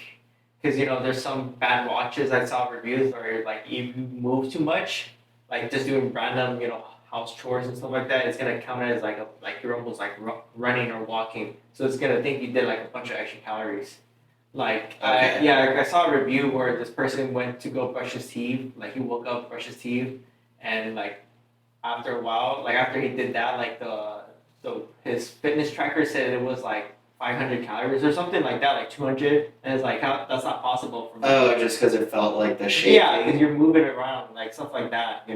because there's some bad watches I saw reviews where like if you move too much, like just doing random, house chores and stuff like that, it's gonna count as like you're almost like running or walking. So it's gonna think you did like a bunch of extra calories. Like Okay. I saw a review where this person went to go brush his teeth. Like he woke up, brushed his teeth, and like after a while, like after he did that, like the his fitness tracker said it was like 500 calories or something like that, like 200, and it's like that's not possible for me. Oh, just because it felt like the shaking. Yeah, because you're moving around, like stuff like that.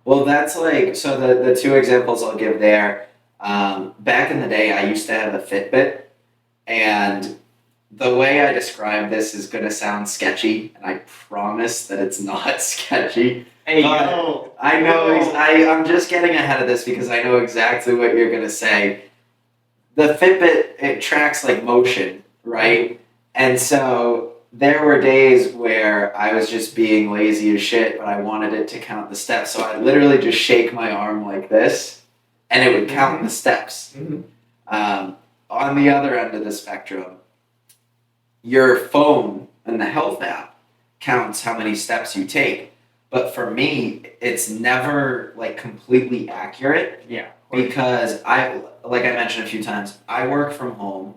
Well, that's like so. The two examples I'll give there. Back in the day, I used to have a Fitbit, and The way I describe this is going to sound sketchy, and I promise that it's not sketchy. Hey, But yo. I know Yo. I'm just getting ahead of this because I know exactly what you're going to say. The Fitbit, it tracks like motion, right? And so there were days where I was just being lazy as shit, but I wanted it to count the steps. So I'd literally just shake my arm like this, and it would count the steps. Mhm. On the other end of the spectrum, your phone and the health app counts how many steps you take. But for me, it's never like completely accurate Yeah. because like I mentioned a few times, I work from home.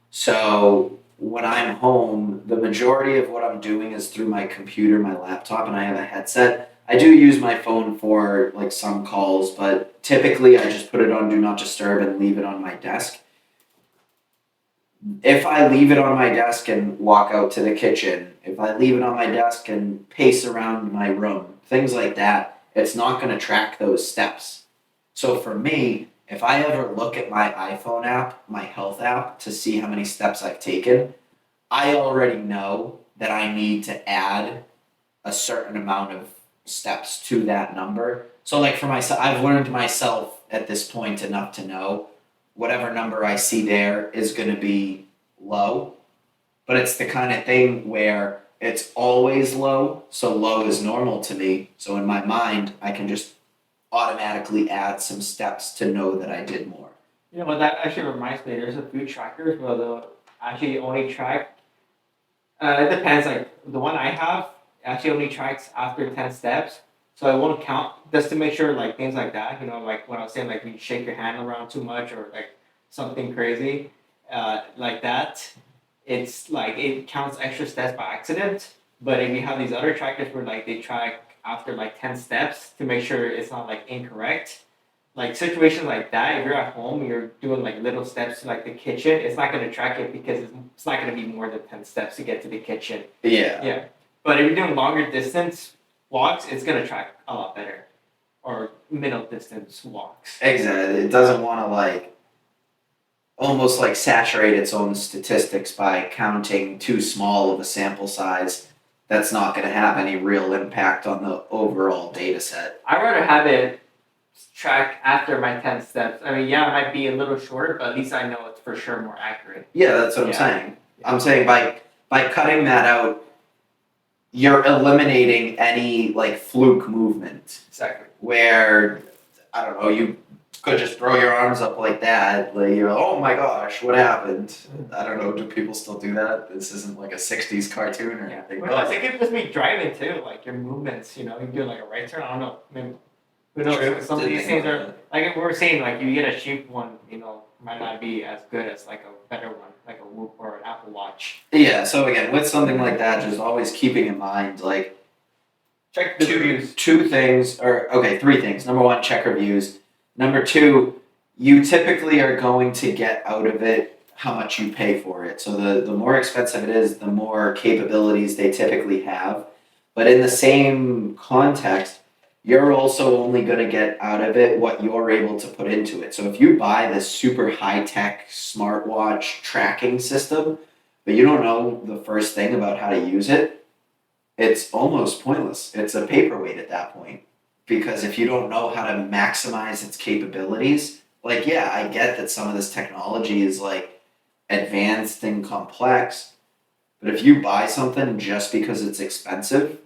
So when I'm home, the majority of what I'm doing is through my computer, my laptop, and I have a headset. I do use my phone for like some calls, but typically I just put it on do not disturb and leave it on my desk. If I leave it on my desk and walk out to the kitchen, if I leave it on my desk and pace around my room, things like that, it's not going to track those steps. So for me, if I ever look at my iPhone app, my health app, to see how many steps I've taken, I already know that I need to add a certain amount of steps to that number. So like for myself, I've learned myself at this point enough to know whatever number I see there is going to be low, but it's the kind of thing where it's always low, so low is normal to me. So in my mind, I can just automatically add some steps to know that I did more. You know, but that actually reminds me. There's a few trackers where they'll actually only track. It depends. Like the one I have actually only tracks after 10 steps, so I won't count just to make sure like things like that. You know, like when I was saying like you shake your hand around too much or like something crazy, like that. It's like it counts extra steps by accident. But if you have these other trackers where like they track after like 10 steps to make sure it's not like incorrect, like situations like that, if you're at home, you're doing like little steps to like the kitchen, it's not going to track it because it's not going to be more than 10 steps to get to the kitchen. Yeah. Yeah. But if you're doing longer distance walks, it's going to track a lot better. Or middle distance walks. Exactly. It doesn't want to like almost like saturate its own statistics by counting too small of a sample size. That's not going to have any real impact on the overall data set. I'd rather have it track after my 10 steps. I mean, yeah, it might be a little short, but at least I know it's for sure more accurate. Yeah, that's what I'm Yeah. saying. I'm saying by cutting that out, you're eliminating any like fluke movement Exactly. where I don't know, you could just throw your arms up like that, like you're oh my gosh, what happened? I don't know, do people still do that? This isn't like a '60s cartoon or Yeah. anything. Well, I think it could just be driving too, like your movements, you know, you do like a right turn, I don't know. I mean, who knows? True. Some of these things are like if we were saying like you get a cheap one, you know, might not be as good as like a better one, like a Whoop or an Apple Watch. Yeah, so again, with something like that, just always keeping in mind like Check the reviews. two things, or okay, three things. Number one, check reviews. Number two, you typically are going to get out of it how much you pay for it. So the more expensive it is, the more capabilities they typically have. But in the same context, you're also only going to get out of it what you're able to put into it. So if you buy this super high tech smartwatch tracking system, but you don't know the first thing about how to use it, it's almost pointless. It's a paperweight at that point. Because if you don't know how to maximize its capabilities, like, yeah, I get that some of this technology is like advanced and complex, but if you buy something just because it's expensive,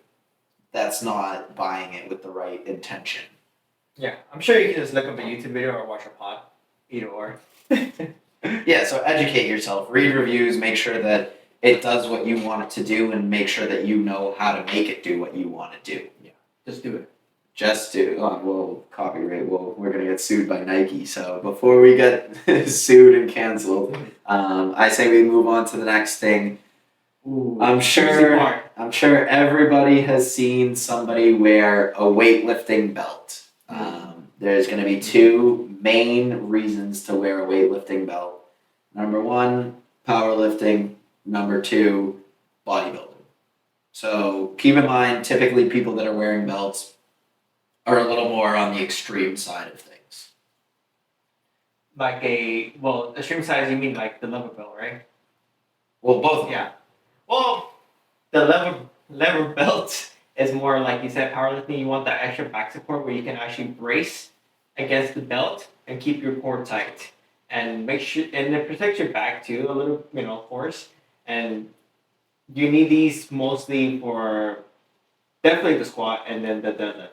that's not buying it with the right intention. Yeah, I'm sure you can just look up a YouTube video or watch a pod, either or. Yeah, so educate yourself, read reviews, make sure that it does what you want it to do, and make sure that you know how to make it do what you want to do. Just do it. Just do. Oh, well, copyright. Well, we're gonna get sued by Nike. So before we get sued and canceled, I say we move on to the next thing. Ooh, I'm juicy sure. part. I'm sure everybody has seen somebody wear a weightlifting belt. There's gonna be two main reasons to wear a weightlifting belt. Number one, powerlifting. Number two, bodybuilding. So keep in mind, typically people that are wearing belts are a little more on the extreme side of things. Like a, well, extreme size, you mean like the lumber belt, right? Well, both. Yeah. Well, the lever belt is more like you said, powerlifting. You want that extra back support where you can actually brace against the belt and keep your core tight, and make sure and it protects your back too a little, of course. And you need these mostly for definitely the squat and then the deadlift.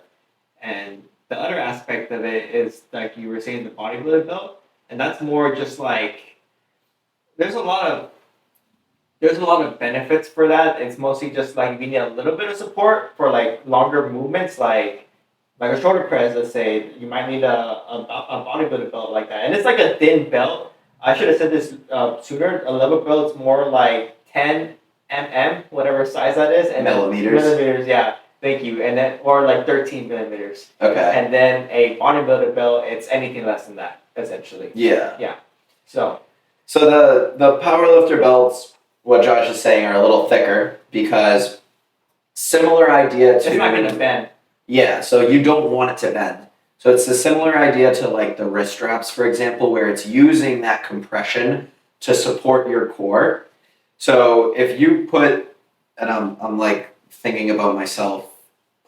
And the other aspect of it is like you were saying, the bodybuilder belt, and that's more just like there's a lot of benefits for that. It's mostly just like if you need a little bit of support for like longer movements, like a shoulder press. Let's say you might need a bodybuilder belt like that, and it's like a thin belt. I should have said this sooner. A level belt's more like 10 mm, whatever size that is, and Millimeters. Millimeters, yeah. Thank you, and then or like 13 millimeters. Okay. And then a bodybuilder belt, it's anything less than that, essentially. Yeah. So the powerlifter belts, what Josh is saying, are a little thicker because similar idea to. it's not gonna bend. Yeah, so you don't want it to bend. So it's a similar idea to like the wrist straps, for example, where it's using that compression to support your core. So if you put, and I'm like thinking about myself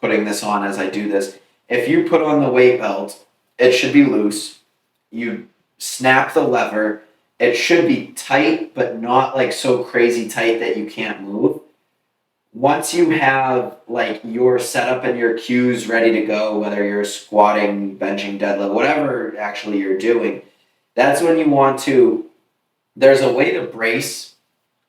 putting this on as I do this. If you put on the weight belt, it should be loose. You snap the lever. It should be tight, but not like so crazy tight that you can't move. Once you have like your setup and your cues ready to go, whether you're squatting, benching, deadlift, whatever actually you're doing, that's when you want to, there's a way to brace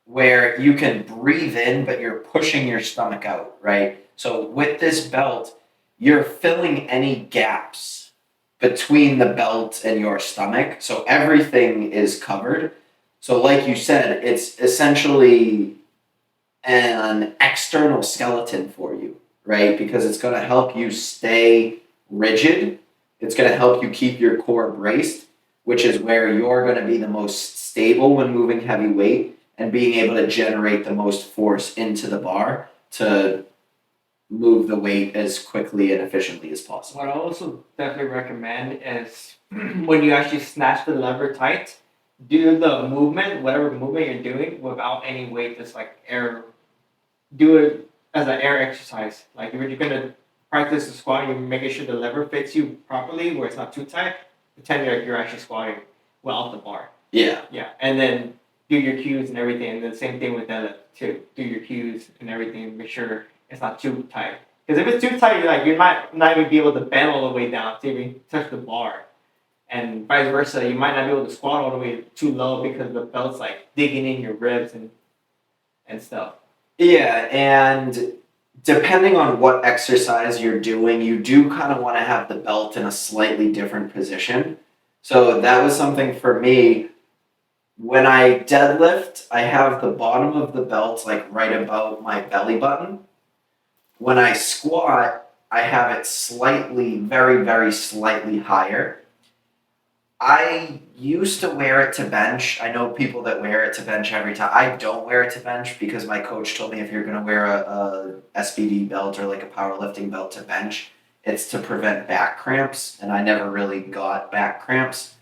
where you can breathe in, but you're pushing your stomach out, right? So with this belt, you're filling any gaps between the belt and your stomach. So everything is covered. So like you said, it's essentially an external skeleton for you, right? Because it's going to help you stay rigid. It's going to help you keep your core braced, which is where you're going to be the most stable when moving heavy weight and being able to generate the most force into the bar to move the weight as quickly and efficiently as possible. What I also definitely recommend is when you actually snatch the lever tight, do the movement, whatever movement you're doing, without any weight, just like air. Do it as an air exercise. Like if you're gonna practice the squat, you're making sure the lever fits you properly, where it's not too tight. Pretend you're actually squatting without the bar. Yeah. Yeah, and then do your cues and everything. And the same thing with deadlift too. Do your cues and everything. Make sure it's not too tight. Because if it's too tight, you might not even be able to bend all the way down to even touch the bar. And vice versa, you might not be able to squat all the way too low because the belt's like digging in your ribs and stuff. Yeah, and depending on what exercise you're doing, you do kind of want to have the belt in a slightly different position. So that was something for me. When I deadlift, I have the bottom of the belt like right above my belly button. When I squat, I have it slightly, very, very slightly higher. I used to wear it to bench. I know people that wear it to bench every time. I don't wear it to bench because my coach told me if you're going to wear a SBD belt or like a powerlifting belt to bench, it's to prevent back cramps, and I never really got back cramps.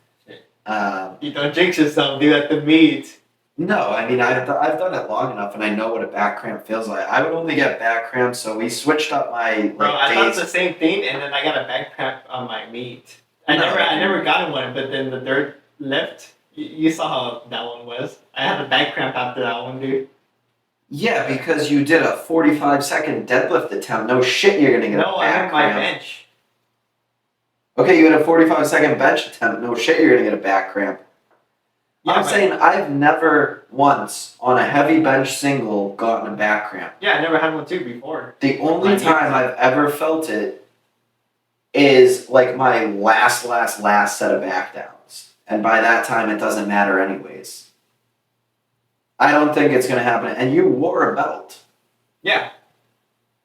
You don't jinx yourself, do that to meet. No, I mean, I've done it long enough, and I know what a back cramp feels like. I would only get back cramps, so we switched up my Bro, I thought days. the same thing, and then I got a back cramp on my meat. I No. never got one, but then the third lift, you saw how that one was. I had a back cramp after that one, dude. Yeah, because you did a 45-second deadlift attempt. No shit, you're gonna get No, a I back had my cramp. bench. Okay, you had a 45-second bench attempt. No shit, you're gonna get a back cramp. Yeah, I'm but- saying I've never once on a heavy bench single gotten a back cramp. Yeah, I never had one too before. The only My time I've ever felt it is like my last set of back downs. And by that time, it doesn't matter anyways. I don't think it's going to happen. And you wore a belt. Yeah.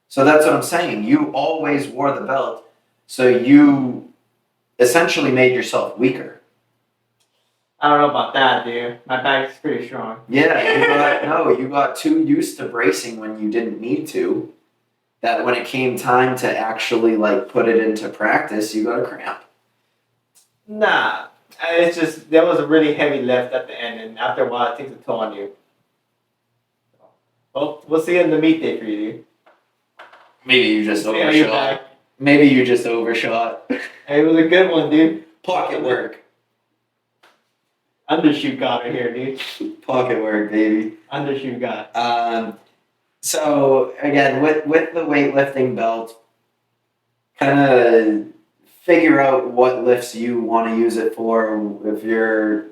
So that's what I'm saying. You always wore the belt. So you essentially made yourself weaker. I don't know about that, dude. My back's pretty strong. Yeah, you got too used to bracing when you didn't need to. That when it came time to actually like put it into practice, you got a cramp. Nah. It's just, that was a really heavy lift at the end, and after a while, it takes a toll on you. Well, we'll see you in the meet day for you, dude. Maybe you just See how you're overshot. back. Maybe you just overshot. Hey, it was a good one, dude. Pocket work. Undershoot got it here, dude. Pocket work, baby. Undershoot got. So again, with the weightlifting belt, kind of figure out what lifts you want to use it for. If you're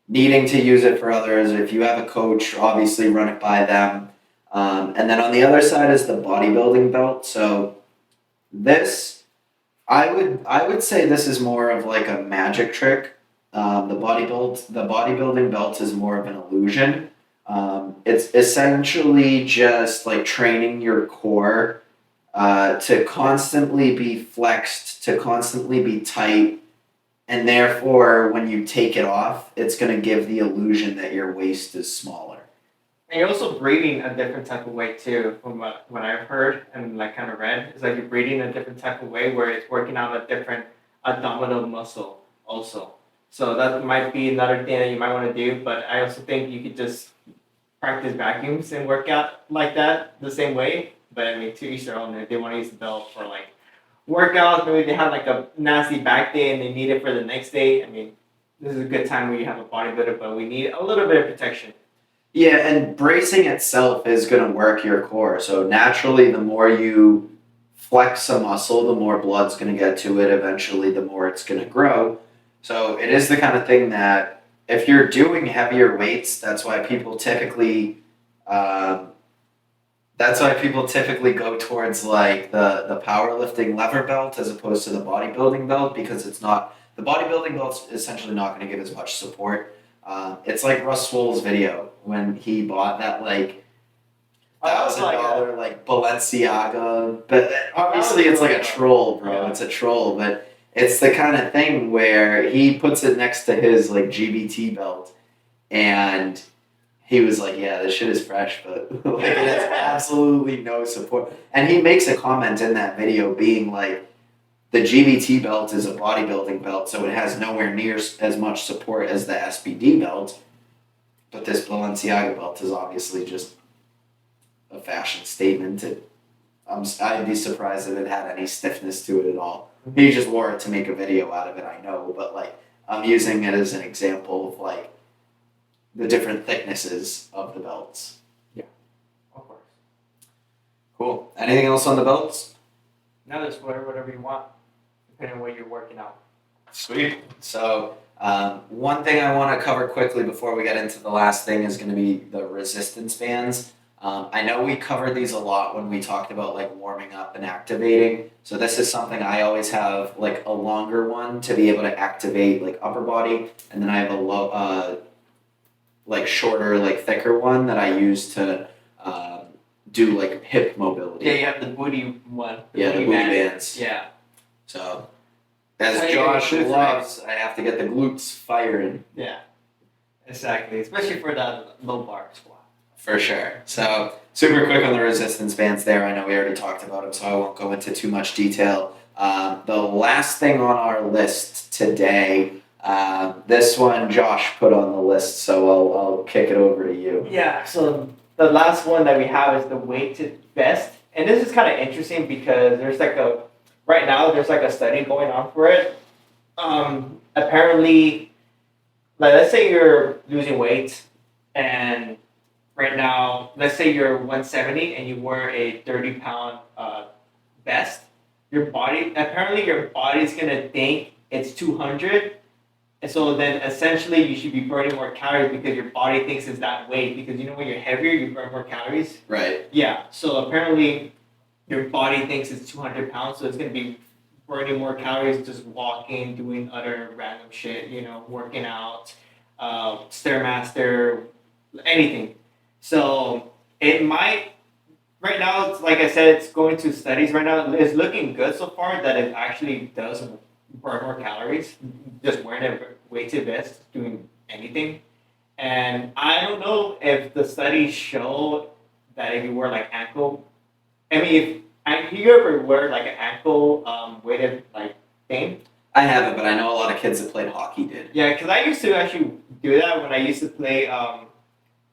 needing to use it for others, if you have a coach, obviously run it by them. And then on the other side is the bodybuilding belt. So this, I would say this is more of like a magic trick. The bodybuilding belt is more of an illusion. It's essentially just like training your core to constantly be flexed, to constantly be tight, and therefore when you take it off, it's going to give the illusion that your waist is smaller. And you're also breathing a different type of way too, from what I've heard and like kind of read. It's like you're breathing a different type of way where it's working out a different abdominal muscle also. So that might be another thing that you might want to do. But I also think you could just practice vacuums and work out like that the same way. But I mean, to each their own. If they want to use the belt for like workouts, maybe they have like a nasty back day and they need it for the next day. I mean, this is a good time where you have a bodybuilder, but we need a little bit of protection. Yeah, and bracing itself is going to work your core. So naturally, the more you flex a muscle, the more blood's going to get to it. Eventually, the more it's going to grow. So it is the kind of thing that if you're doing heavier weights, that's why people typically go towards like the powerlifting lever belt as opposed to the bodybuilding belt, because it's not, the bodybuilding belt's essentially not going to give as much support. It's like Russ Swole's video when he bought that like $1,000 like Balenciaga, but obviously it's like a troll, bro. Yeah. It's a troll, but it's the kind of thing where he puts it next to his like GBT belt, and he was like, "Yeah, this shit is fresh, but like it has absolutely no support." And he makes a comment in that video being like, the GBT belt is a bodybuilding belt, so it has nowhere near as much support as the SBD belt. But this Balenciaga belt is obviously just a fashion statement. I'd be surprised if it had any stiffness to it at all. He just wore it to make a video out of it, I know, but like I'm using it as an example of like the different thicknesses of the belts. Yeah, of course. Cool. Anything else on the belts? Now just wear whatever you want, depending on what you're working out. Sweet. So one thing I want to cover quickly before we get into the last thing is going to be the resistance bands. I know we covered these a lot when we talked about like warming up and activating. So this is something I always have like a longer one to be able to activate like upper body, and then I have a like shorter, like thicker one that I use to do like hip mobility. Yeah, you have the booty one. The booty bands. Yeah. So as So Josh you're loves, I have to get the glutes firing. Yeah. Exactly. Especially for that low bar squat. For sure. So super quick on the resistance bands there. I know we already talked about them, so I won't go into too much detail. The last thing on our list today, this one Josh put on the list, so I'll kick it over to you. Yeah, so the last one that we have is the weighted vest. And this is kind of interesting because right now there's like a study going on for it. Apparently, like let's say you're losing weight, and right now, let's say you're 170 and you wear a 30-pound vest. Your body's gonna think it's 200. And so then essentially you should be burning more calories because your body thinks it's that weight. Because you know when you're heavier, you burn more calories. Right. Yeah. So apparently your body thinks it's 200 pounds. So it's going to be burning more calories just walking, doing other random shit, working out, Stairmaster, anything. So it might, right now, it's, like I said, it's going to studies right now. It's looking good so far that it actually does burn more calories just wearing a weighted vest, doing anything. And I don't know if the studies show that if you wear like ankle, if you ever wear like an ankle weighted like thing? I haven't, but I know a lot of kids that played hockey did. Yeah, because I used to actually do that when I used to play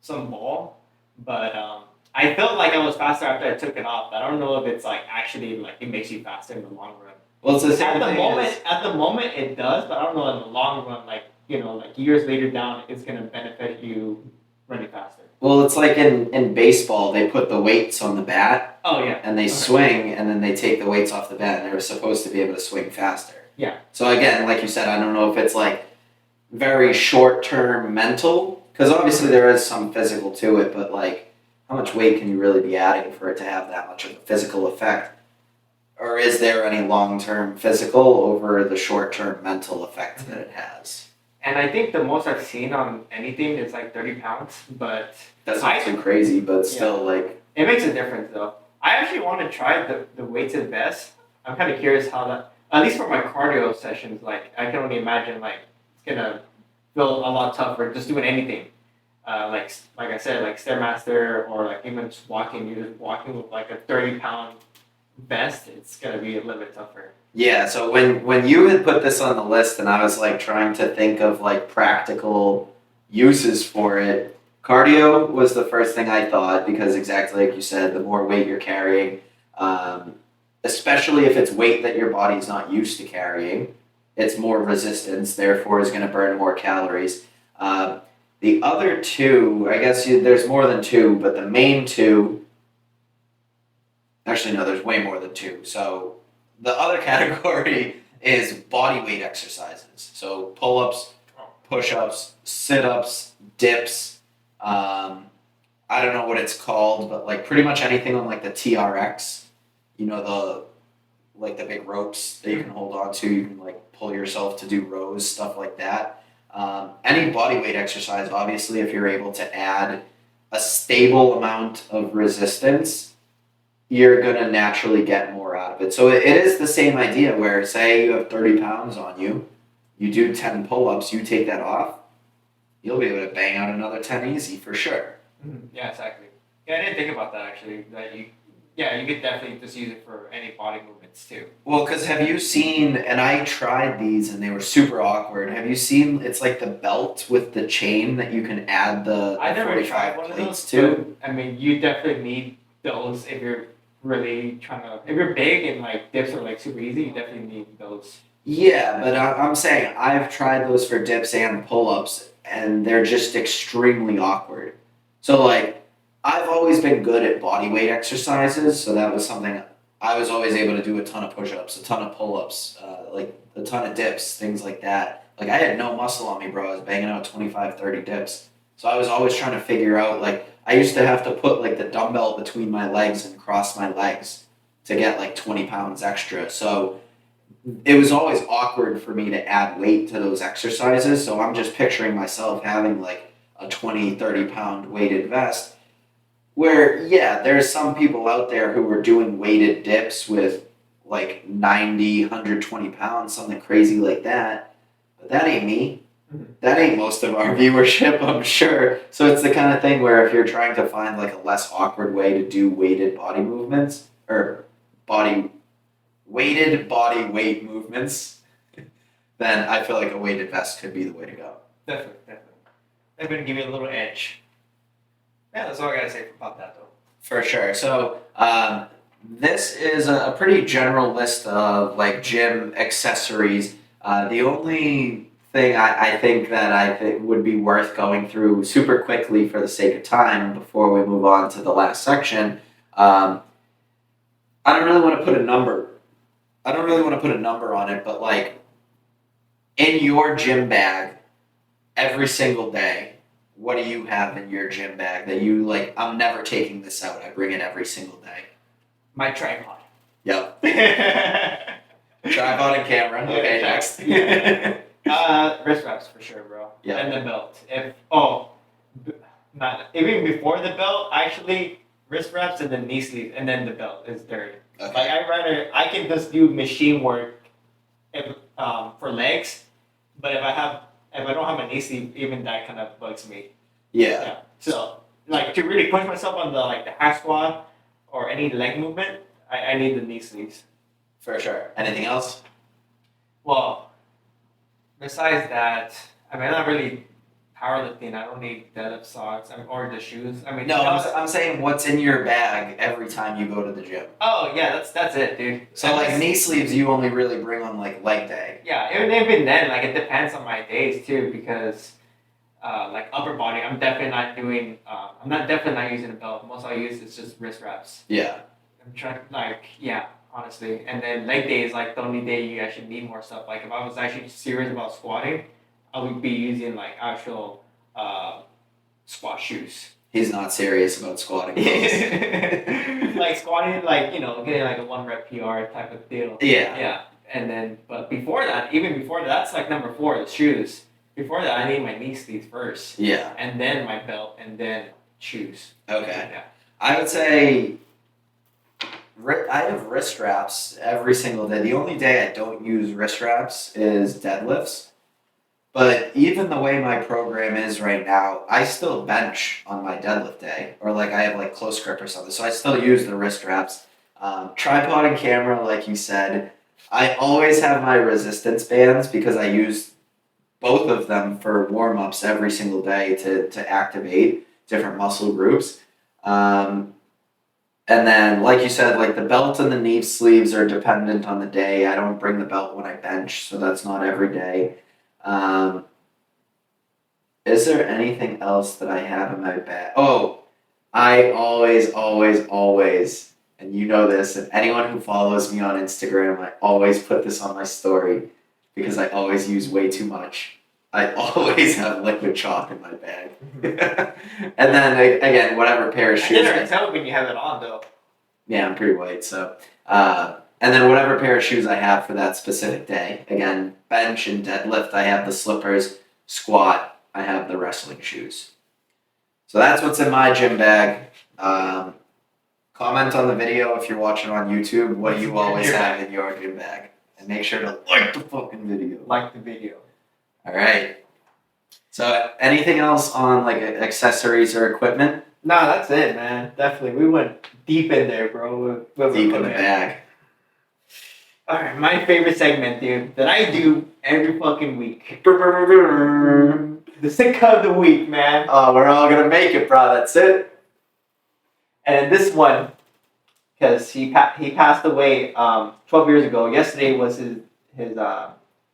some ball, but I felt like I was faster after I took it off. I don't know if it's like actually like it makes you faster in the long run. Well, it's the same At the thing moment, as- at the moment it does, but I don't know in the long run, like like years later down, it's gonna benefit you running faster. well, it's like in baseball, they put the weights on the bat Oh yeah. and they Okay. swing, and then they take the weights off the bat, and they're supposed to be able to swing faster. Yeah. So again, like you said, I don't know if it's like very short term mental, because obviously there is some physical to it, but like how much weight can you really be adding for it to have that much of a physical effect? Or is there any long term physical over the short term mental effect that it has? And I think the most I've seen on anything is like 30 pounds, but That's not too crazy, but still like it makes a difference though. I actually want to try the weighted vest. I'm kind of curious how that, at least for my cardio sessions, like I can only imagine like it's gonna feel a lot tougher just doing anything. Like I said, like Stairmaster or like even just walking, you're just walking with like a 30-pound vest, it's gonna be a little bit tougher. yeah, so when you had put this on the list and I was like trying to think of like practical uses for it, cardio was the first thing I thought because exactly like you said, the more weight you're carrying, um, especially if it's weight that your body's not used to carrying, it's more resistance, therefore is going to burn more calories. The other two, I guess there's more than two, but the main two, actually no, there's way more than two. So the other category is body weight exercises. So pull-ups, push-ups, sit-ups, dips. I don't know what it's called, but like pretty much anything on like the TRX. You know the big ropes that you can hold on to. You can like pull yourself to do rows, stuff like that. Any body weight exercise, obviously, if you're able to add a stable amount of resistance, you're gonna naturally get more out of it. So it is the same idea where say you have 30 pounds on you, you do 10 pull-ups, you take that off, you'll be able to bang out another 10 easy for sure. Yeah, exactly. Yeah, I didn't think about that actually. That you could definitely just use it for any body movements too. Well, because have you seen, and I tried these and they were super awkward. Have you seen, it's like the belt with the chain that you can add the I never 45 tried one of plates those to? but, I mean, you definitely need those if you're really trying to. If you're big and like dips are like super easy, you definitely need those. Yeah, but I'm saying I've tried those for dips and pull-ups, and they're just extremely awkward. So like, I've always been good at body weight exercises, so that was something I was always able to do a ton of push-ups, a ton of pull-ups, like a ton of dips, things like that. Like I had no muscle on me, bro. I was banging out 25, 30 dips. So I was always trying to figure out like I used to have to put like the dumbbell between my legs and cross my legs to get like 20 pounds extra. So it was always awkward for me to add weight to those exercises. So I'm just picturing myself having like a 20, 30 pound weighted vest where, yeah, there's some people out there who are doing weighted dips with like 90, 120 pounds, something crazy like that. But that ain't me. That ain't most of our viewership, I'm sure. So it's the kind of thing where if you're trying to find like a less awkward way to do weighted body movements or weighted body weight movements, then I feel like a weighted vest could be the way to go. Definitely. I'm gonna give you a little edge. Yeah, that's all I gotta say about that though. For sure. So this is a pretty general list of like gym accessories. The only thing I think that I think would be worth going through super quickly for the sake of time before we move on to the last section. I don't really want to put a number. I don't really want to put a number on it, but like in your gym bag every single day, what do you have in your gym bag that you like? I'm never taking this out. I bring it every single day. My tripod. Yep. Tripod and camera. Okay, Yeah, next. Wrist wraps for sure, bro. Yeah. And the belt. Not even before the belt. Actually, wrist wraps and then knee sleeve and then the belt is dirty. Okay. Like I can just do machine work, for legs, but if I don't have a knee sleeve, even that kind of bugs me. Yeah. So like to really push myself on the half squat or any leg movement, I need the knee sleeves. For sure. Anything else? Well, besides that, I mean, I'm not really powerlifting. I don't need deadlift socks or the shoes. I mean, No, I'm saying what's in your bag every time you go to the gym. Oh yeah, that's it, dude. So like knee sleeves, you only really bring on like leg day. Yeah, even then, like it depends on my days too, because like upper body, I'm definitely not doing. Definitely not using a belt. Most I use is just wrist wraps. Yeah. I'm trying honestly. And then leg day is like the only day you actually need more stuff. Like if I was actually serious about squatting, I would be using like actual squat shoes. He's not serious about squatting. Like squatting, like getting like a 1 rep PR type of deal. Yeah. Yeah. And then, but before that, even before that, that's like number 4, the shoes. Before that, I need my knee sleeves first. Yeah. And then my belt, and then shoes. Okay. Yeah. I would say I have wrist wraps every single day. The only day I don't use wrist wraps is deadlifts. But even the way my program is right now, I still bench on my deadlift day. Or like I have like close grip or something. So I still use the wrist wraps. Tripod and camera, like you said. I always have my resistance bands because I use both of them for warm-ups every single day to activate different muscle groups. And then, like you said, like the belt and the knee sleeves are dependent on the day. I don't bring the belt when I bench, so that's not every day. Is there anything else that I have in my bag? Oh, I always, and you know this, and anyone who follows me on Instagram, I always put this on my story because I always use way too much. I always have liquid chalk in my bag. And then, again, whatever pair of shoes. I can tell when you have it on, though. Yeah, I'm pretty white, so. And then whatever pair of shoes I have for that specific day. Again, bench and deadlift, I have the slippers. Squat, I have the wrestling shoes. So that's what's in my gym bag. Comment on the video if you're watching on YouTube. What do you always have in your gym bag? And make sure to like the fucking video. Like the video. All right. So anything else on like accessories or equipment? No, that's it, man. Definitely. We went deep in there, bro. With Deep in the bag. Alright, my favorite segment, dude, that I do every fucking week. The sick of the week, man. Oh, we're all gonna make it, bro. That's it. And this one, because he passed away 12 years ago. Yesterday was his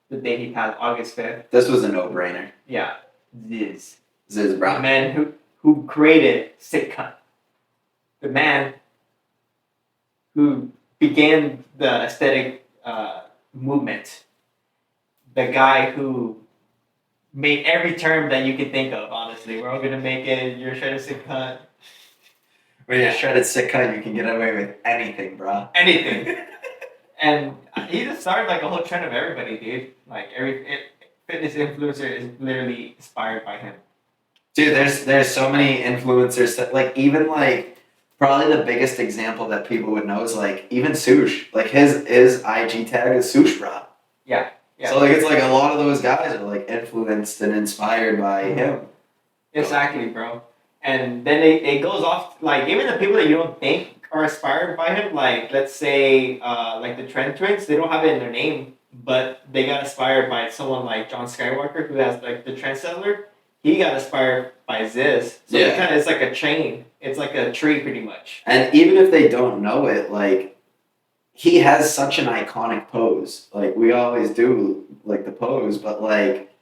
the day he passed, August 5th. This was a no-brainer. Yeah, Ziz. Ziz The Brown. man who created Sick Cunt. The man who began the aesthetic movement. The guy who made every term that you could think of, honestly. We're all gonna make it, you're shredded sick cunt. When you're shredded sick cunt, you can get away with anything, bro. Anything. And he just started like a whole trend of everybody, dude. Like fitness influencer is literally inspired by him. Dude, there's so many influencers that like even like probably the biggest example that people would know is like even Sush. Like his IG tag is Sush bro. Yeah. Yeah. So like it's like a lot of those guys are like influenced and inspired by him. Exactly, bro. And then it goes off like even the people that you don't think are inspired by him, like let's say like the Trend Twins, they don't have it in their name, but they got inspired by someone like John Skywalker who has like the Trend Settler. He got inspired by Ziz. So Yeah. it's like a chain. It's like a tree pretty much. And even if they don't know it, like he has such an iconic pose. Like we always do like the pose, but like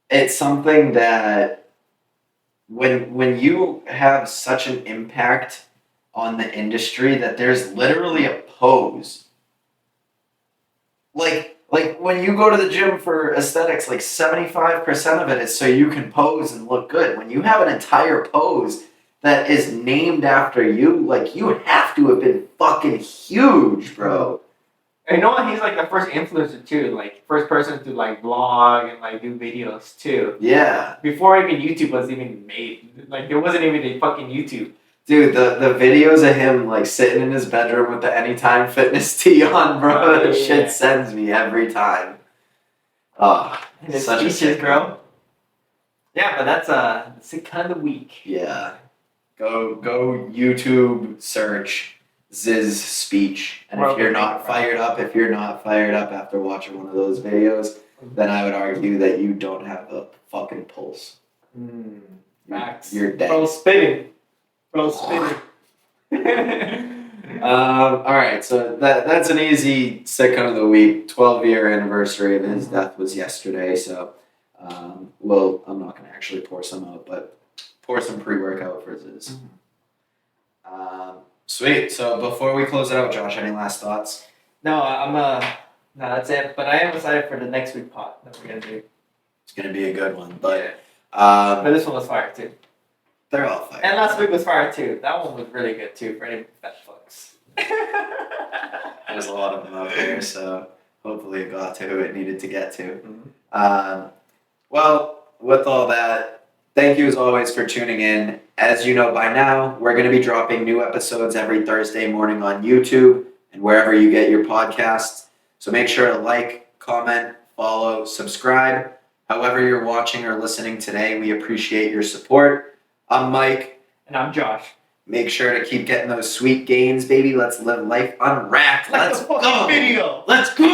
it's something that when you have such an impact on the industry that there's literally a pose. Like when you go to the gym for aesthetics, like 75% of it is so you can pose and look good. When you have an entire pose that is named after you, like you have to have been fucking huge, bro. And you know what? He's like the first influencer too, like first person to like vlog and like do videos too. Yeah. Before even YouTube was even made. Like there wasn't even a fucking YouTube. Dude, the videos of him like sitting in his bedroom with the Anytime Fitness tee on, bro, that shit sends me every time. Oh, And it's such a speeches, sick bro. Yeah, but that's the sick kind of week. Yeah. Go YouTube search Ziz speech. And Well, if you're okay, not fired up, after watching one of those videos, then I would argue that you don't have a fucking pulse. Facts. You're dead. Bro spitting. All right, so that's an easy second of the week. 12-year anniversary of his death was yesterday, so I'm not gonna actually pour some out, but pour some pre-workout for Ziz. Sweet. So before we close it out, Josh, any last thoughts? No, that's it. But I am excited for the next week pod that we're gonna do. It's gonna be a good one, but But this one was fire too. they're all fire. And last week was fire too. That one was really good too for any fat fucks. There's a lot of them out there, so hopefully it got to who it needed to get to. Well, with all that, thank you as always for tuning in. As you know by now, we're going to be dropping new episodes every Thursday morning on YouTube and wherever you get your podcasts. So make sure to like, comment, follow, subscribe. However you're watching or listening today, we appreciate your support. I'm Mike. And I'm Josh. Make sure to keep getting those sweet gains, baby. Let's live life unwrapped. Let's go. Video. Let's go.